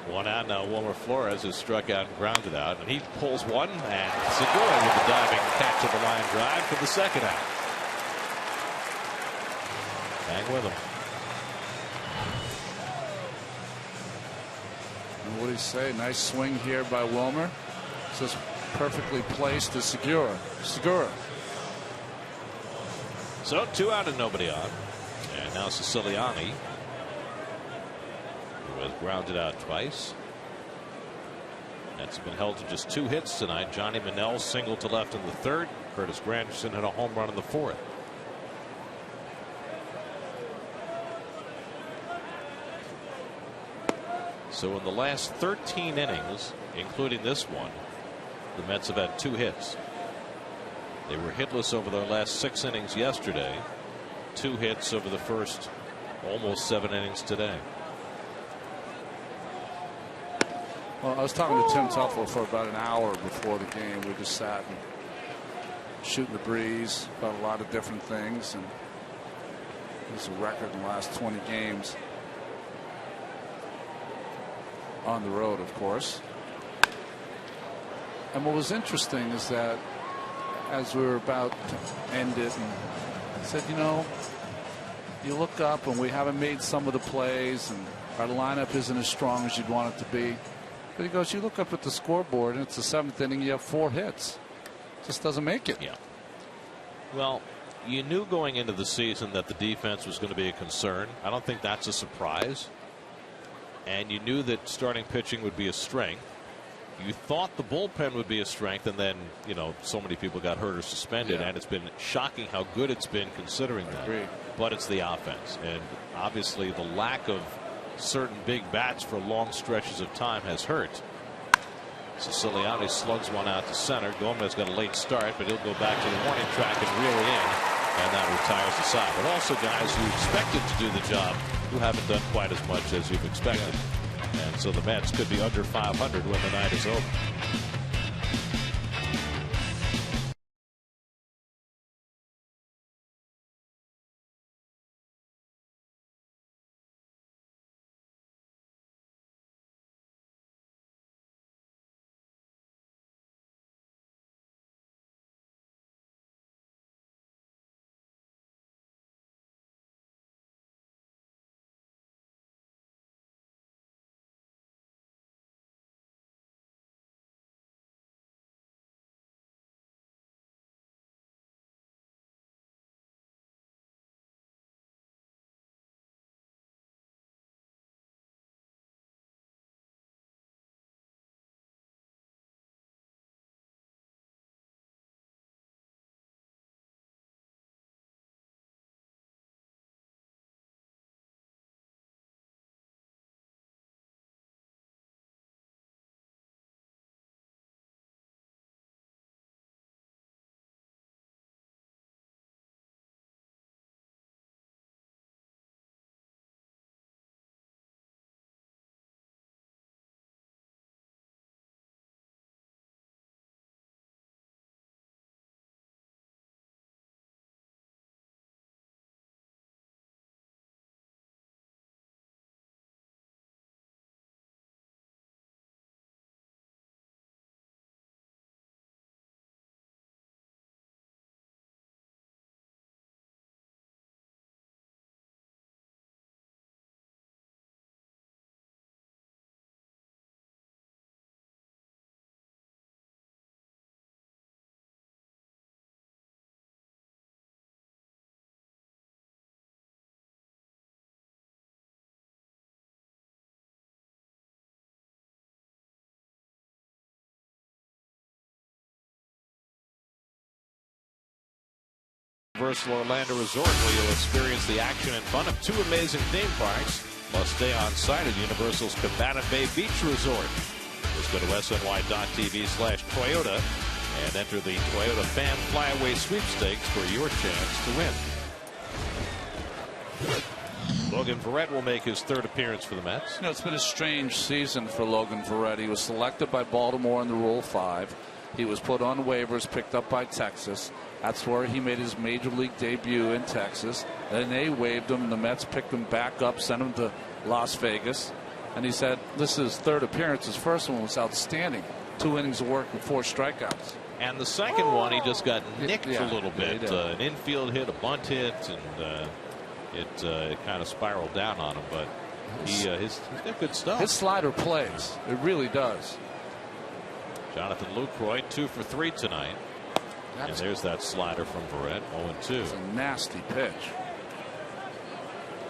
1 out now. Wilmer Flores has struck out and grounded out, and he pulls one, and Segura with the diving catch of the line drive for the second out. Hang with him. And what do you say? Nice swing here by Wilmer. Just perfectly placed to Segura. So 2 out and nobody on. And now Siciliani, who has grounded out twice. That's been held to just 2 hits tonight. Johnny Manel singled to left in the 3rd. Curtis Granderson had a home run in the 4th. So in the last 13 innings, including this one, the Mets have had 2 hits. They were hitless over their last 6 innings yesterday. 2 hits over the first almost 7 innings today. Well, I was talking to Tim Tuffle for about an hour before the game. We just sat and shooting the breeze about a lot of different things, and there's a record in the last 20 games on the road, of course. And what was interesting is that as we were about to end it, and I said, you know, you look up and we haven't made some of the plays, and our lineup isn't as strong as you'd want it to be. But he goes, you look up at the scoreboard and it's the 7th inning, you have 4 hits. Just doesn't make it. Yeah. Well, you knew going into the season that the defense was going to be a concern. I don't think that's a surprise. And you knew that starting pitching would be a strength. You thought the bullpen would be a strength, and then, you know, so many people got hurt or suspended, and it's been shocking how good it's been considering that. Agreed. But it's the offense, and obviously the lack of certain big bats for long stretches of time has hurt. Siciliani slugs one out to center. Gomez got a late start, but he'll go back to the warning track and reel it in, and that retires the side. But also guys who expected to do the job who haven't done quite as much as you've expected. And so the Mets could be under 500 when the night is over. Universal Orlando Resort, where you'll experience the action and fun of 2 amazing theme parks. Plus, stay on site at Universal's Cabana Bay Beach Resort. Just go to sny.tv/Toyota and enter the Toyota Fan Flyaway Sweepstakes for your chance to win. Logan Verrett will make his 3rd appearance for the Mets. You know, it's been a strange season for Logan Verrett. He was selected by Baltimore in the Rule 5. He was put on waivers, picked up by Texas. That's where he made his major league debut in Texas. Then they waived him, and the Mets picked him back up, sent him to Las Vegas. And he said this is his 3rd appearance. His first one was outstanding. 2 innings of work and 4 strikeouts. And the second one, he just got nicked a little bit. An infield hit, a bunt hit, and it kind of spiraled down on him. But he's got good stuff. His slider plays. It really does. Jonathan Lucroy 2 for 3 tonight. And there's that slider from Verrett, 0-2. It's a nasty pitch.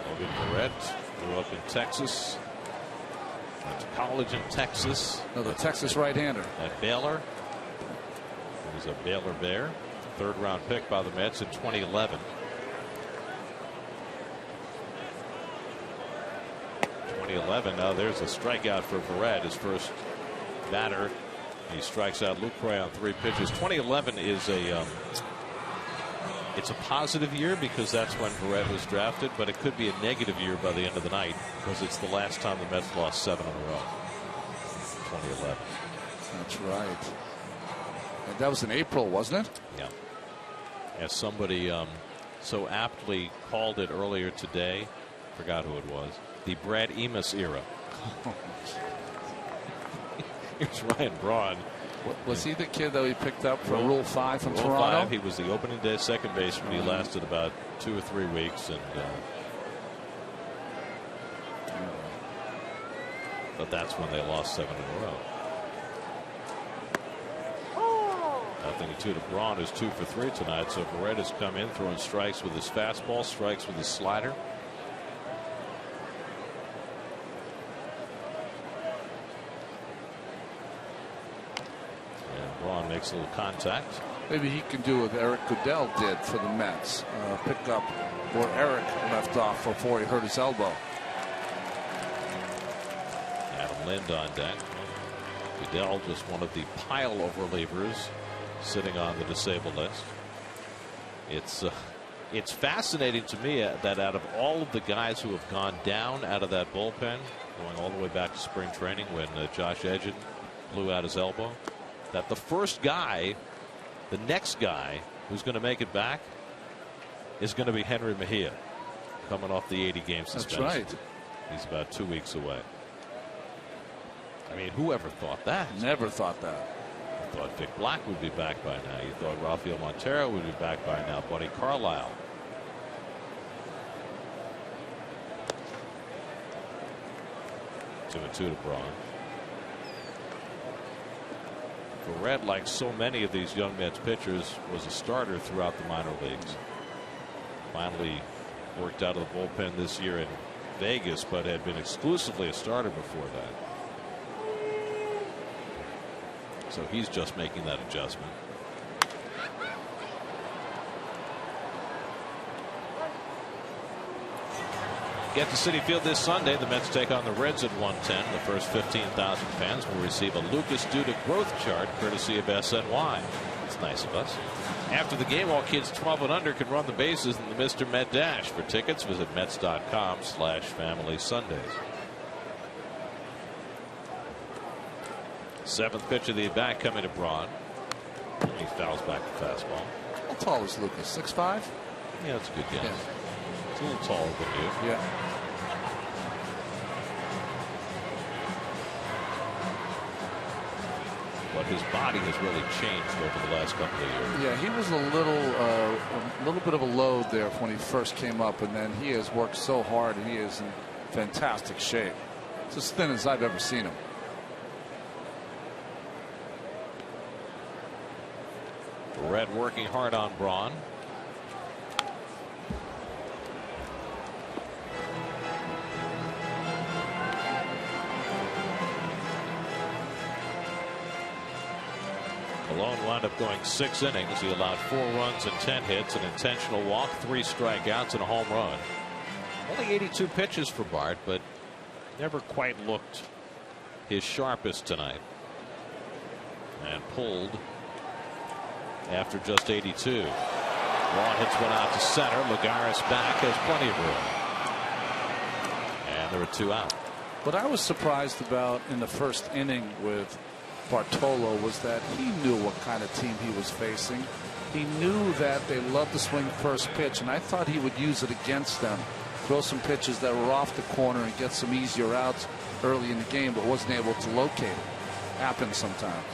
Logan Verrett grew up in Texas. Went to college in Texas. The Texas right-hander. At Baylor. He was a Baylor Bear. 3rd round pick by the Mets in 2011. 2011. Now there's a strikeout for Verrett, his first batter. He strikes out Lucroy on 3 pitches. 2011 is it's a positive year because that's when Verrett was drafted, but it could be a negative year by the end of the night because it's the last time the Mets lost 7 in a row. 2011. That's right. And that was in April, wasn't it? Yeah. As somebody so aptly called it earlier today, forgot who it was, the Brad Emus era. Here's Ryan Braun. Was he the kid that we picked up for Rule 5 from Toronto? 5. He was the opening day second baseman. He lasted about 2 or 3 weeks, and but that's when they lost 7 in a row. Nothing to Braun is 2 for 3 tonight. So Verrett has come in throwing strikes with his fastball, strikes with his slider. Braun makes a little contact. Maybe he can do what Eric Goodell did for the Mets. Pick up where Eric left off before he hurt his elbow. Adam Lind on deck. Goodell just one of the pile of relievers sitting on the disabled list. It's fascinating to me that out of all of the guys who have gone down out of that bullpen, going all the way back to spring training when Josh Edgin blew out his elbow, that the first guy, the next guy who's going to make it back is going to be Henry Mejia, coming off the 80-game suspension. That's right. He's about 2 weeks away. I mean, whoever thought that? Never thought that. You thought Vic Black would be back by now. You thought Rafael Montero would be back by now. Buddy Carlisle. Two to Braun. Verrett, like so many of these young Mets pitchers, was a starter throughout the minor leagues. Finally worked out of the bullpen this year in Vegas, but had been exclusively a starter before that. So he's just making that adjustment. Get to Citi Field this Sunday. The Mets take on the Reds at 1:10. The first 15,000 fans will receive a Lucas Duda growth chart courtesy of SNY. It's nice of us. After the game, all kids 12 and under can run the bases in the Mr. Met Dash. For tickets, visit Mets.com/Family Sundays. 7th pitch of the at-bat coming to Braun. He fouls back the fastball. How tall is Lucas? 6'5"? Yeah, that's a good guess. Yeah. It's a little taller than you. Yeah. But his body has really changed over the last couple of years. Yeah, he was a little bit of a load there when he first came up, and then he has worked so hard, and he is in fantastic shape. It's as thin as I've ever seen him. Red working hard on Braun. Malone wound up going 6 innings. He allowed 4 runs and 10 hits, an intentional walk, 3 strikeouts, and a home run. Only 82 pitches for Bart, but never quite looked his sharpest tonight. And pulled after just 82. Lawn hits one out to center. Lagares back, has plenty of room. And there are 2 out. What I was surprised about in the first inning with Bartolo was that he knew what kind of team he was facing. He knew that they love to swing first pitch, and I thought he would use it against them. Throw some pitches that were off the corner and get some easier outs early in the game, but wasn't able to locate it. Happens sometimes.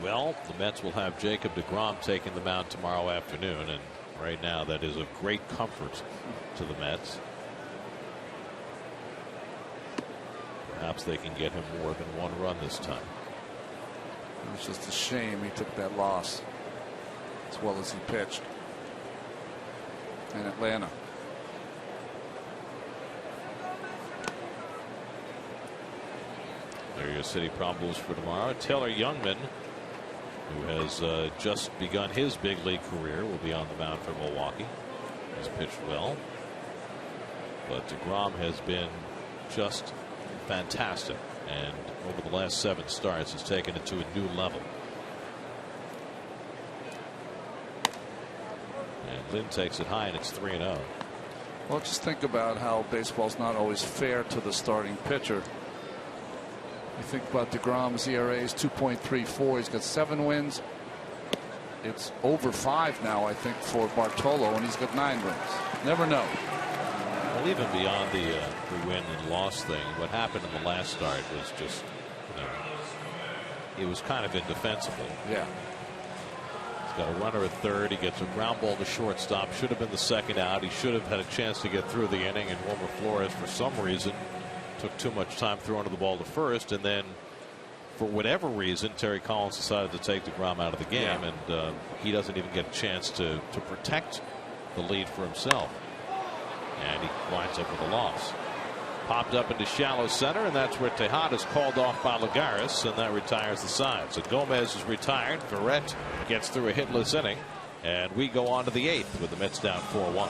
Well, the Mets will have Jacob deGrom taking the mound tomorrow afternoon, and right now that is of great comfort to the Mets. Perhaps they can get him more than 1 run this time. It was just a shame he took that loss as well as he pitched in Atlanta. There are your city problems for tomorrow. Taylor Youngman, who has just begun his big league career, will be on the mound for Milwaukee. He's pitched well, but deGrom has been just fantastic, and over the last 7 starts has taken it to a new level. And Lynn takes it high, and it's 3-0. Well, just think about how baseball's not always fair to the starting pitcher. You think about deGrom's ERA is 2.34. He's got 7 wins. It's over 5 now, I think, for Bartolo, and he's got 9 wins. Never know. Well, even beyond the win and loss thing, what happened in the last start was just, it was kind of indefensible. Yeah. He's got a runner at third. He gets a ground ball to shortstop. Should have been the second out. He should have had a chance to get through the inning, and Wilmer Flores, for some reason, took too much time throwing the ball to first, and then for whatever reason Terry Collins decided to take deGrom out of the game, and he doesn't even get a chance to protect the lead for himself, and he winds up with a loss. Popped up into shallow center, and that's where Tejada's called off by Lagares, and that retires the side. So Gomez is retired. Verrett gets through a hitless inning, and we go on to the 8th with the Mets down 4-1.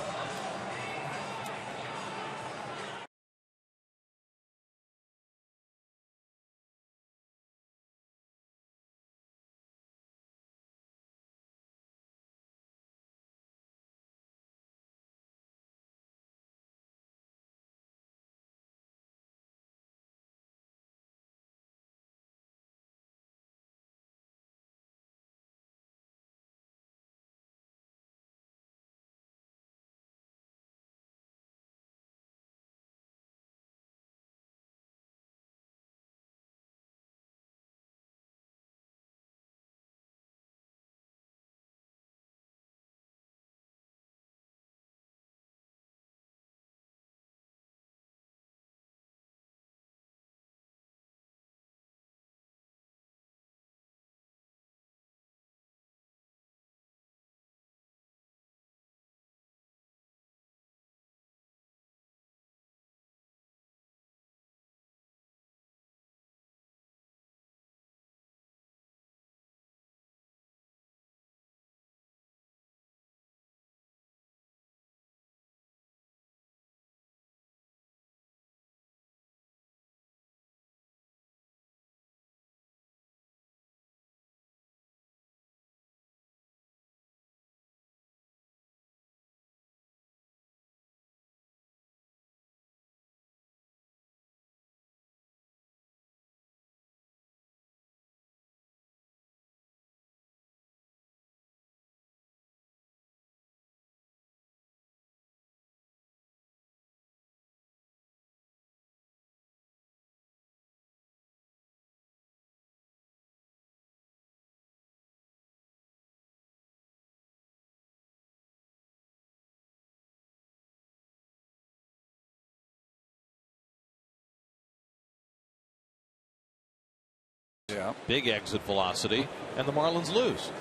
Yeah. Big exit velocity, and the Marlins lose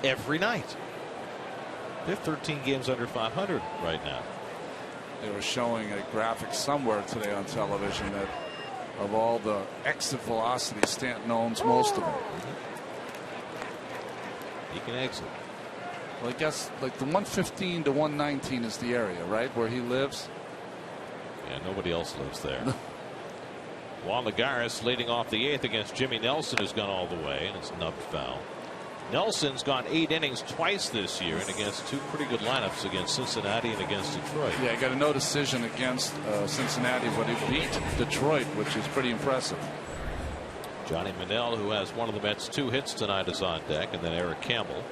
every night. They're 13 games under 500 right now. They were showing a graphic somewhere today on television that of all the exit velocity, Stanton owns most of them. He can exit. Well, I guess like the 115 to 119 is the area, right, where he lives. Yeah, nobody else lives there. Juan Lagares leading off the 8th against Jimmy Nelson, who's gone all the way, and it's nubbed foul. Nelson's gone 8 innings twice this year, and against 2 pretty good lineups against Cincinnati and against Detroit. Yeah, he got a no decision against Cincinnati, but he beat Detroit, which is pretty impressive. Johnny Manel, who has one of the Mets' 2 hits tonight, is on deck, and then Eric Campbell,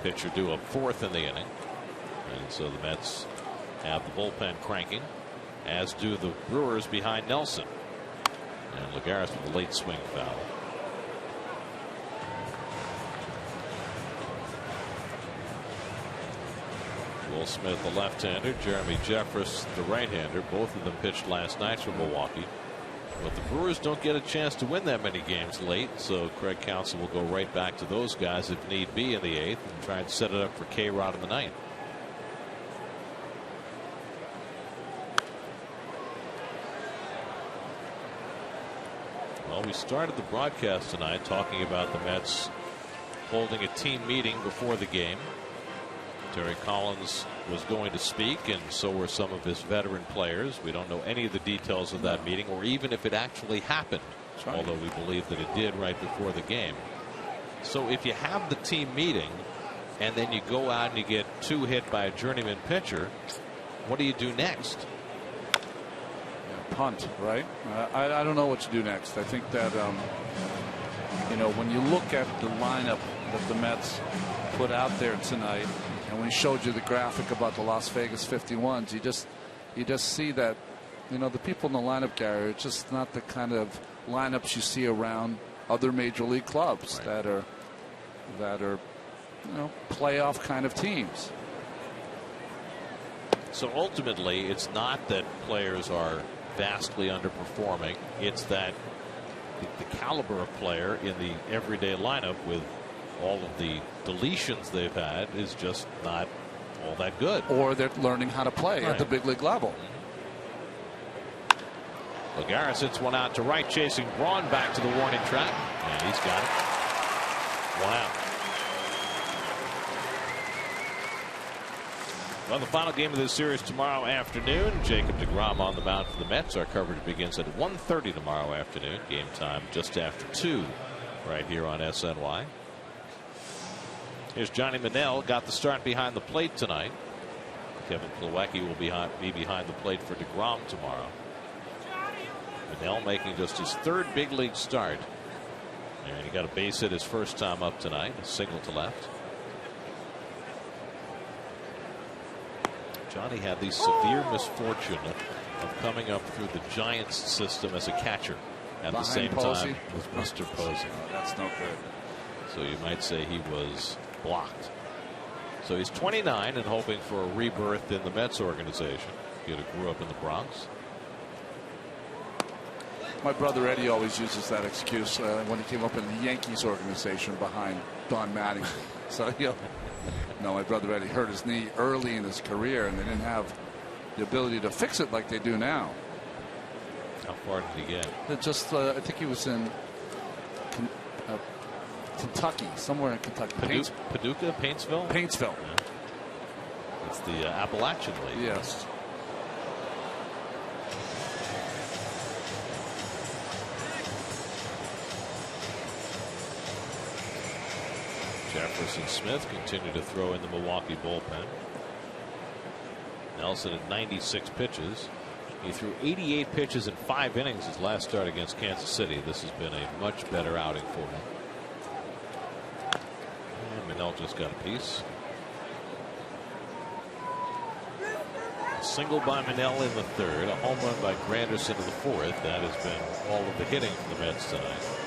pitcher due up 4th in the inning. And so the Mets have the bullpen cranking, as do the Brewers behind Nelson. And Lagares with a late swing foul. Will Smith, the left-hander, Jeremy Jeffress, the right-hander. Both of them pitched last night for Milwaukee. But the Brewers don't get a chance to win that many games late, so Craig Counsell will go right back to those guys if need be in the 8th and try and set it up for K-Rod in the 9th. Well, we started the broadcast tonight talking about the Mets holding a team meeting before the game. Terry Collins was going to speak, and so were some of his veteran players. We don't know any of the details of that meeting, or even if it actually happened, although we believe that it did right before the game. So if you have the team meeting and then you go out and you get 2 hit by a journeyman pitcher, what do you do next? Punt, right? I don't know what you do next. I think that you know, when you look at the lineup that the Mets put out there tonight, and when he showed you the graphic about the Las Vegas 51s, you just see that, you know, the people in the lineup, Gary, it's just not the kind of lineups you see around other major league clubs that are you know, playoff kind of teams. So ultimately, it's not that players are vastly underperforming. It's that the caliber of player in the everyday lineup, with all of the deletions they've had, is just not all that good. Or they're learning how to play at the big league level. Lagares hits one out to right, chasing Braun back to the warning track, and he's got it. 1 out. Well, the final game of this series tomorrow afternoon. Jacob deGrom on the mound for the Mets. Our coverage begins at 1:30 tomorrow afternoon. Game time just after 2 right here on SNY. Here's Johnny Manel, got the start behind the plate tonight. Kevin Plawecki will be behind the plate for deGrom tomorrow. Manel making just his 3rd big league start. And he got a base hit his first time up tonight, a single to left. Johnny had the severe misfortune of coming up through the Giants system as a catcher at the same time with Mr. Posey. Oh, that's no good. So you might say he was blocked. So he's 29 and hoping for a rebirth in the Mets organization. He grew up in the Bronx. My brother Eddie always uses that excuse when he came up in the Yankees organization behind Don Mattingly. So, you know, no, my brother Eddie hurt his knee early in his career, and they didn't have the ability to fix it like they do now. How far did he get? It just, I think he was in Kentucky, somewhere in Kentucky. Paducah, Paintsville? Paintsville. Yeah. It's the Appalachian League. Yes. Jefferson Smith continue to throw in the Milwaukee bullpen. Nelson at 96 pitches. He threw 88 pitches in 5 innings his last start against Kansas City. This has been a much better outing for him. And Manel just got a piece. A single by Manel in the 3rd. A home run by Granderson in the 4th. That has been all of the hitting for the Mets tonight.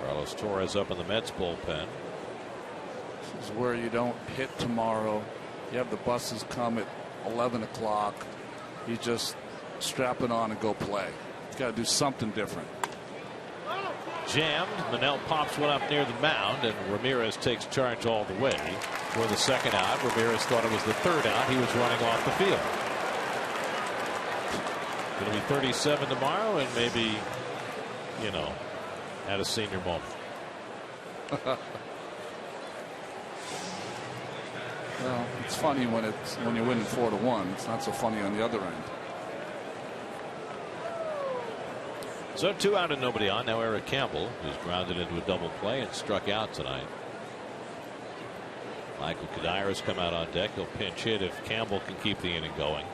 Carlos Torres up in the Mets bullpen. This is where you don't hit tomorrow. You have the buses come at 11 o'clock. You just strap it on and go play. You got to do something different. Jammed. Manel pops one up near the mound, and Ramirez takes charge all the way for the 2nd out. Ramirez thought it was the 3rd out. He was running off the field. Going to be 37 tomorrow, and maybe, you know, at a senior moment. Well, it's funny when you're winning 4-1. It's not so funny on the other end. So 2 out and nobody on. Now Eric Campbell, who's grounded into a double play and struck out tonight. Michael Kadire has come out on deck. He'll pinch hit if Campbell can keep the inning going.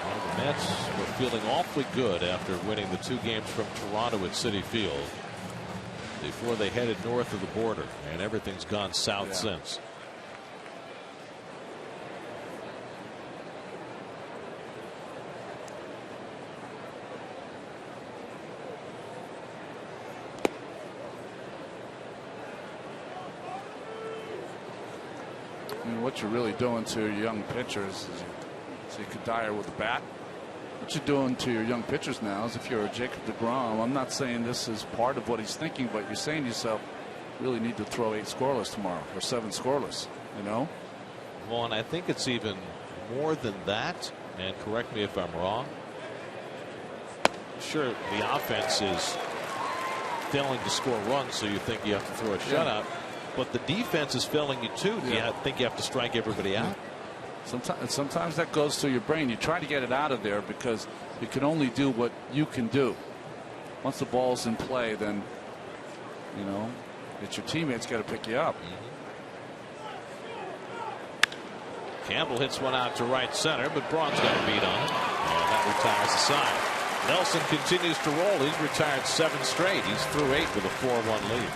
Well, the Mets were feeling awfully good after winning the 2 games from Toronto at Citi Field before they headed north of the border, and everything's gone south since. What you're really doing to your young pitchers is you could Kadire with the bat. What you're doing to your young pitchers now is, if you're a Jacob deGrom, I'm not saying this is part of what he's thinking, but you're saying to yourself, really need to throw 8 scoreless tomorrow or 7 scoreless, you know? Well, and I think it's even more than that, and correct me if I'm wrong. Sure, the offense is failing to score runs, so you think you have to throw a shutout. But the defense is failing you too. Do you think you have to strike everybody out? Sometimes that goes through your brain. You try to get it out of there because you can only do what you can do. Once the ball's in play, then, you know, it's your teammates got to pick you up. Campbell hits one out to right center, but Braun's got a beat on it, and that retires the side. Nelson continues to roll. He's retired 7 straight. He's through 8 with a 4-1 lead.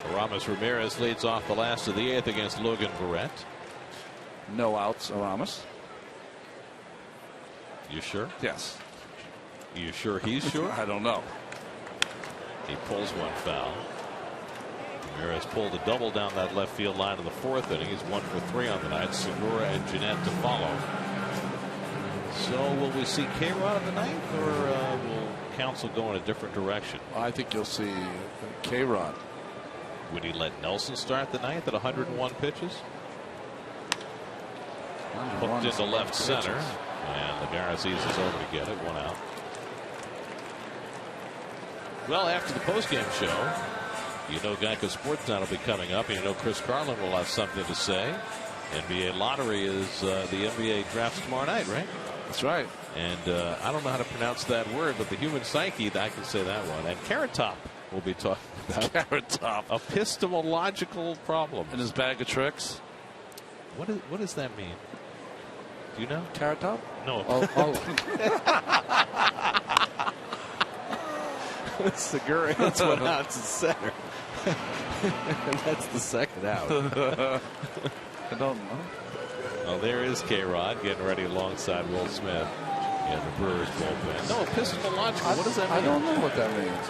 Aramis Ramirez leads off the last of the 8th against Logan Verrett. No outs, Aramis. You sure? Yes. You sure he's sure? I don't know. He pulls one foul. Ramirez pulled a double down that left field line in the 4th inning. He's 1 for 3 on the night. Segura and Gennett to follow. So will we see K-Rod in the 9th, or will Counsell go in a different direction? I think you'll see K-Rod. Would he let Nelson start the 9th at 101 pitches? Hooked into left center, and Lagares eases over to get it. 1 out. Well, after the postgame show, you know Geico Sports Night will be coming up, and you know Chris Carlin will have something to say. NBA lottery is the NBA draft tomorrow night, right? That's right. And I don't know how to pronounce that word, but the human psyche, I can say that one. And Carrot Top we'll be talking about Carrot Top. epistemological problems. In his bag of tricks. What does that mean? Do you know? Carrot Top? No. Segura hits one out to center. And that's the second out. I don't know. Well, there is K-Rod getting ready alongside Will Smith in the Brewers bullpen. No, epistemological. What does that mean? I don't know what that means.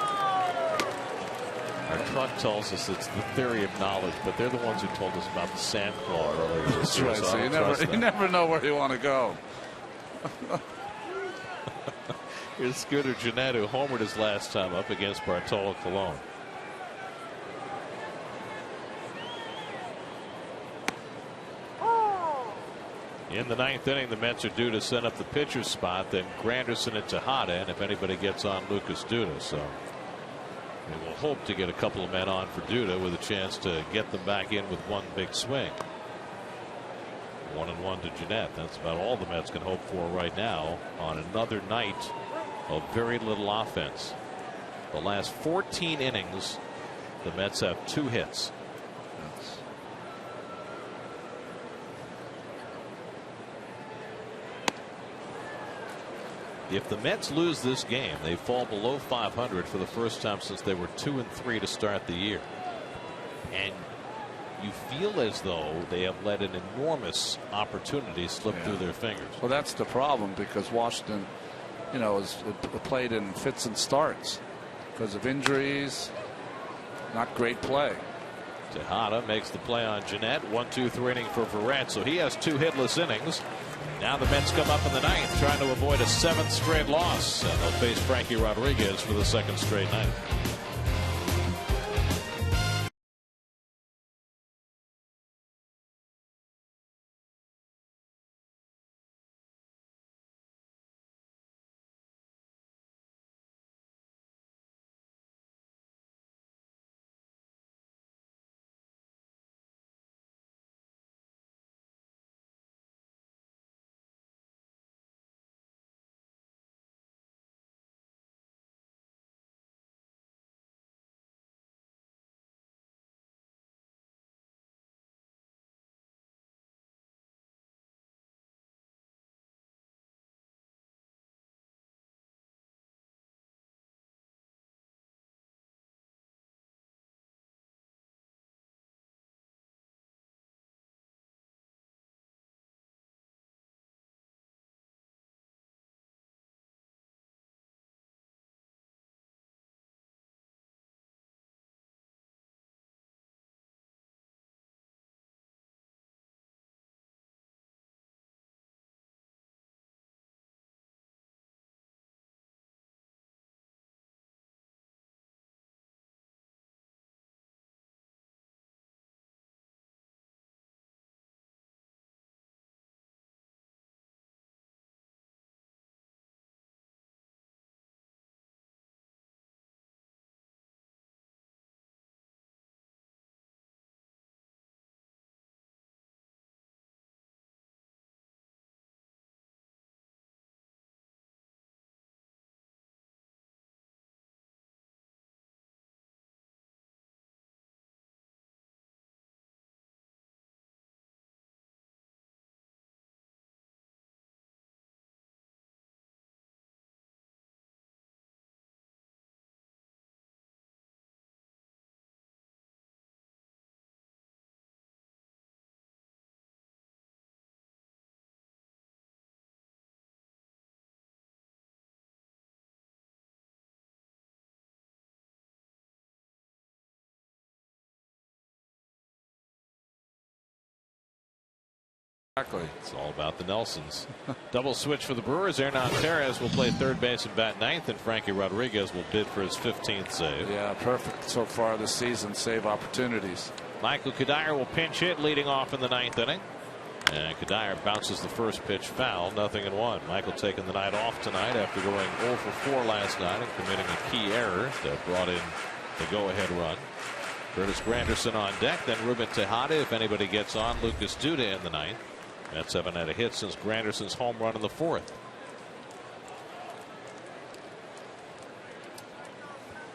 Our truck tells us it's the theory of knowledge, but they're the ones who told us about the sand claw earlier this year. That's right. So you never know where you want to go. Here's Scooter Gennett, who homered his last time up against Bartolo Colon. In the ninth inning, the Mets are due to set up the pitcher's spot, then Granderson and Tejada, and if anybody gets on, Lucas Duda. So we will hope to get a couple of men on for Duda with a chance to get them back in with one big swing. 1-1 to Gennett. That's about all the Mets can hope for right now on another night of very little offense. The last 14 innings, the Mets have 2 hits. If the Mets lose this game, they fall below 500 for the first time since they were 2-3 to start the year. And you feel as though they have let an enormous opportunity slip through their fingers. Well, that's the problem, because Washington, is played in fits and starts because of injuries. Not great play. Tejada makes the play on Gennett. 1-2-3 inning for Verrett, so he has 2 hitless innings. Now the Mets come up in the ninth, trying to avoid a 7th straight loss, and they'll face Frankie Rodriguez for the 2nd straight night. Exactly. It's all about the Nelsons. Double switch for the Brewers. Hernan Perez will play third base and bat ninth, and Frankie Rodriguez will bid for his 15th save. Yeah, perfect so far this season. Save opportunities. Michael Kadire will pinch hit leading off in the ninth inning. And Kadire bounces the first pitch foul, 0-1. Michael taking the night off tonight after going 0 for 4 last night and committing a key error that brought in the go-ahead run. Curtis Granderson on deck, then Ruben Tejada. If anybody gets on, Lucas Duda in the ninth. Mets haven't had a hit since Granderson's home run in the 4th.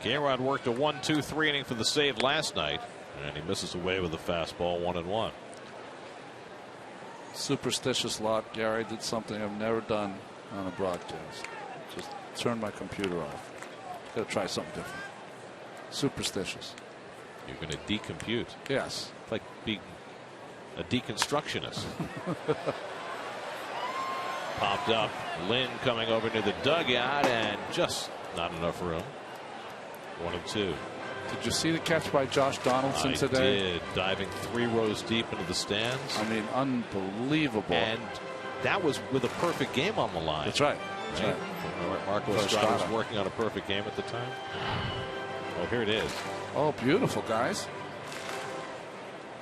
K-Rod worked a 1-2-3 inning for the save last night, and he misses away with a fastball 1-1. Superstitious lot. Gary did something I've never done on a broadcast. Just turn my computer off. Got to try something different. Superstitious. You're going to decompute. Yes. It's like being a deconstructionist. Popped up. Lynn coming over to the dugout, and just not enough room. 1-2. Did you see the catch by Josh Donaldson today? I did. Diving 3 rows deep into the stands. I mean, unbelievable. And that was with a perfect game on the line. That's right. That's right. Marco Estrada was working on a perfect game at the time. Oh, here it is. Oh, beautiful, guys.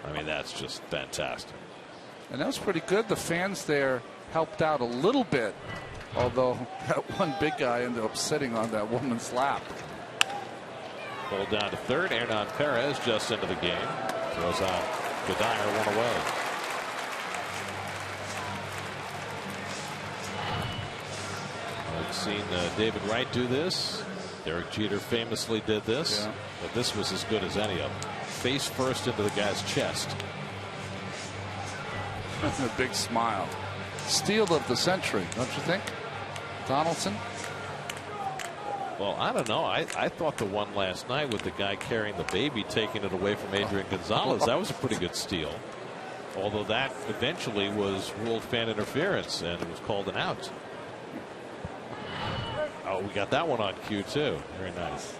I mean, that's just fantastic. And that was pretty good. The fans there helped out a little bit, although that one big guy ended up sitting on that woman's lap. Pulled down to third. Hernan Perez just into the game. Throws out Gadire, 1 away. I've seen David Wright do this. Derek Jeter famously did this. Yeah. But this was as good as any of them. Face first into the guy's chest. A big smile. Steal of the century, don't you think? Donaldson? Well, I don't know. I thought the one last night with the guy carrying the baby, taking it away from Adrian Gonzalez, that was a pretty good steal. Although that eventually was ruled fan interference, and it was called an out. Oh, we got that one on cue, too. Very nice.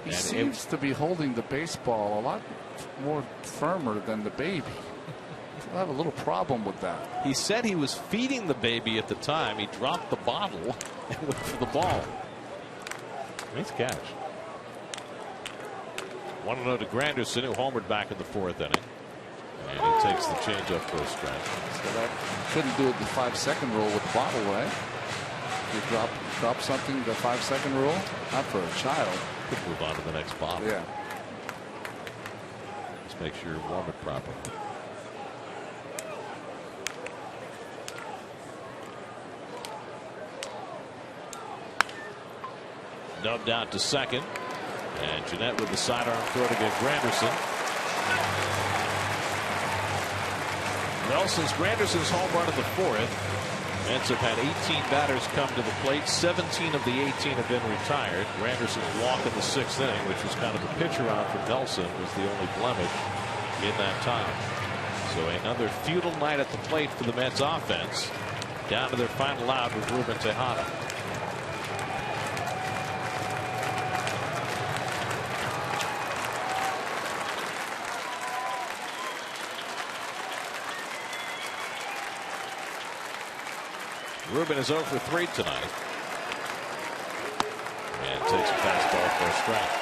He seems to be holding the baseball a lot more firmer than the baby. I have a little problem with that. He said he was feeding the baby at the time. He dropped the bottle and went for the ball. Nice catch. 1-0 to Granderson, who homered back in the 4th inning. And he takes the changeup for a strike. So that couldn't do it the 5-second rule with the bottle, right? You drop something, the 5-second rule? Not for a child. Could move on to the next bottle. Yeah. Just make sure you warm it properly. Dubbed out to second, and Gennett with the sidearm throw to get Granderson. Well, since Granderson's home run in the 4th, Mets have had 18 batters come to the plate. 17 of the 18 have been retired. Granderson's walk in the 6th inning, which was kind of a pitcher out for Nelson, was the only blemish in that time. So another futile night at the plate for the Mets offense. Down to their final out with Ruben Tejada. Ruben is 0 for 3 tonight. And takes a fastball for a strike.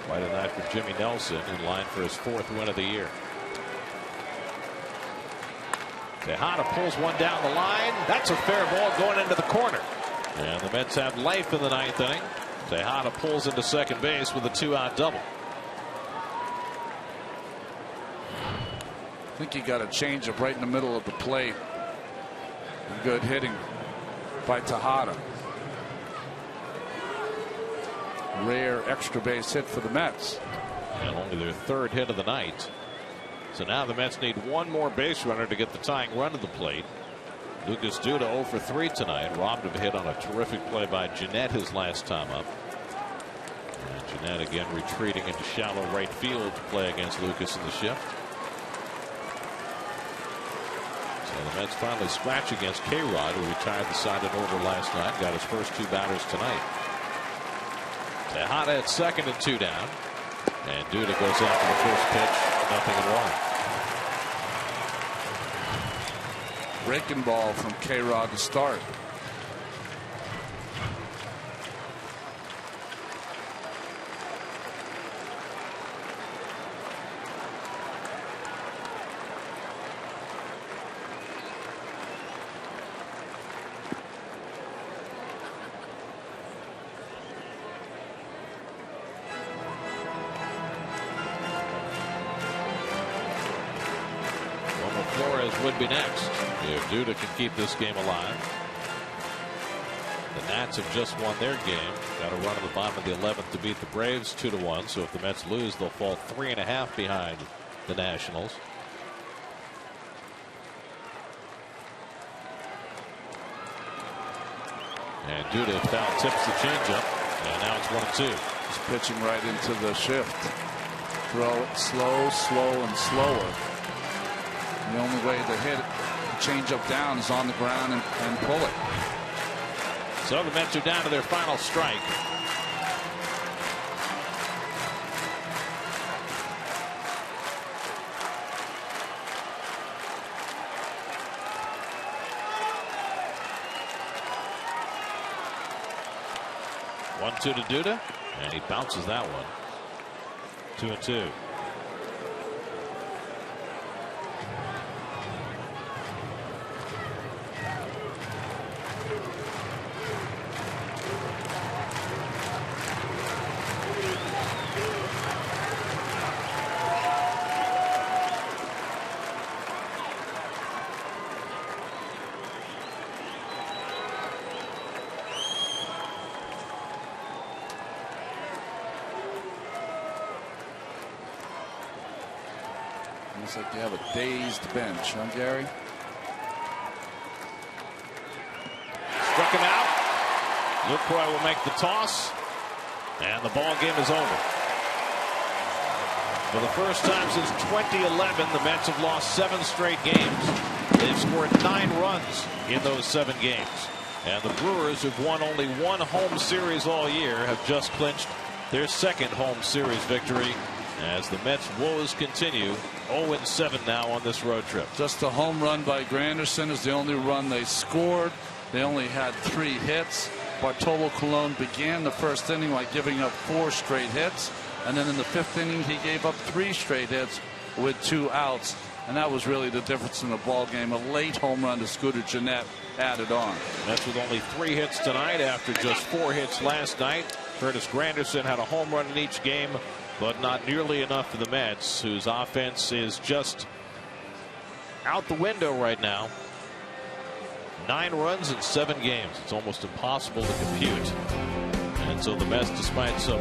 Quite a night for Jimmy Nelson, in line for his 4th win of the year. Tejada pulls one down the line. That's a fair ball going into the corner. And the Mets have life in the 9th inning. Tejada pulls into second base with a 2-out double. I think he got a changeup right in the middle of the plate. Good hitting by Tejada. Rare extra base hit for the Mets. And only their 3rd hit of the night. So now the Mets need one more base runner to get the tying run to the plate. Lucas Duda 0 for 3 tonight, robbed of a hit on a terrific play by Gennett his last time up. And Gennett again retreating into shallow right field to play against Lucas in the shift. So the Mets finally scratch against K-Rod, who retired the side in order last night, got his first 2 batters tonight. Tejada at second and 2 down. And Duda goes after the first pitch, 0-1. Breaking ball from K-Rod to start. Suarez would be next if Duda can keep this game alive. The Nats have just won their game. Got a run at the bottom of the 11th to beat the Braves 2-1. So if the Mets lose, they'll fall 3.5 behind the Nationals. And Duda foul tips the changeup, and now it's 1-2. He's pitching right into the shift. Throw it slow, slow, and slower. The only way to hit the changeup down is on the ground and pull it. So the Mets are down to their final strike. One-two to Duda, and he bounces that one. 2-2. Looks like they have a dazed bench, huh, Gary? Struck him out. Lucroy will make the toss, and the ball game is over. For the first time since 2011, the Mets have lost 7 straight games. They've scored 9 runs in those 7 games. And the Brewers, who've won only 1 home series all year, have just clinched their 2nd home series victory as the Mets' woes continue. 0-7 now on this road trip. Just a home run by Granderson is the only run they scored. They only had 3 hits. Bartolo Colon began the first inning by giving up 4 straight hits, and then in the 5th inning he gave up 3 straight hits with 2 outs, and that was really the difference in the ball game. A late home run to Scooter Gennett added on. Mets with only 3 hits tonight after just 4 hits last night. Curtis Granderson had a home run in each game, but not nearly enough for the Mets, whose offense is just out the window right now. 9 runs in 7 games. It's almost impossible to compute. And so the Mets, despite some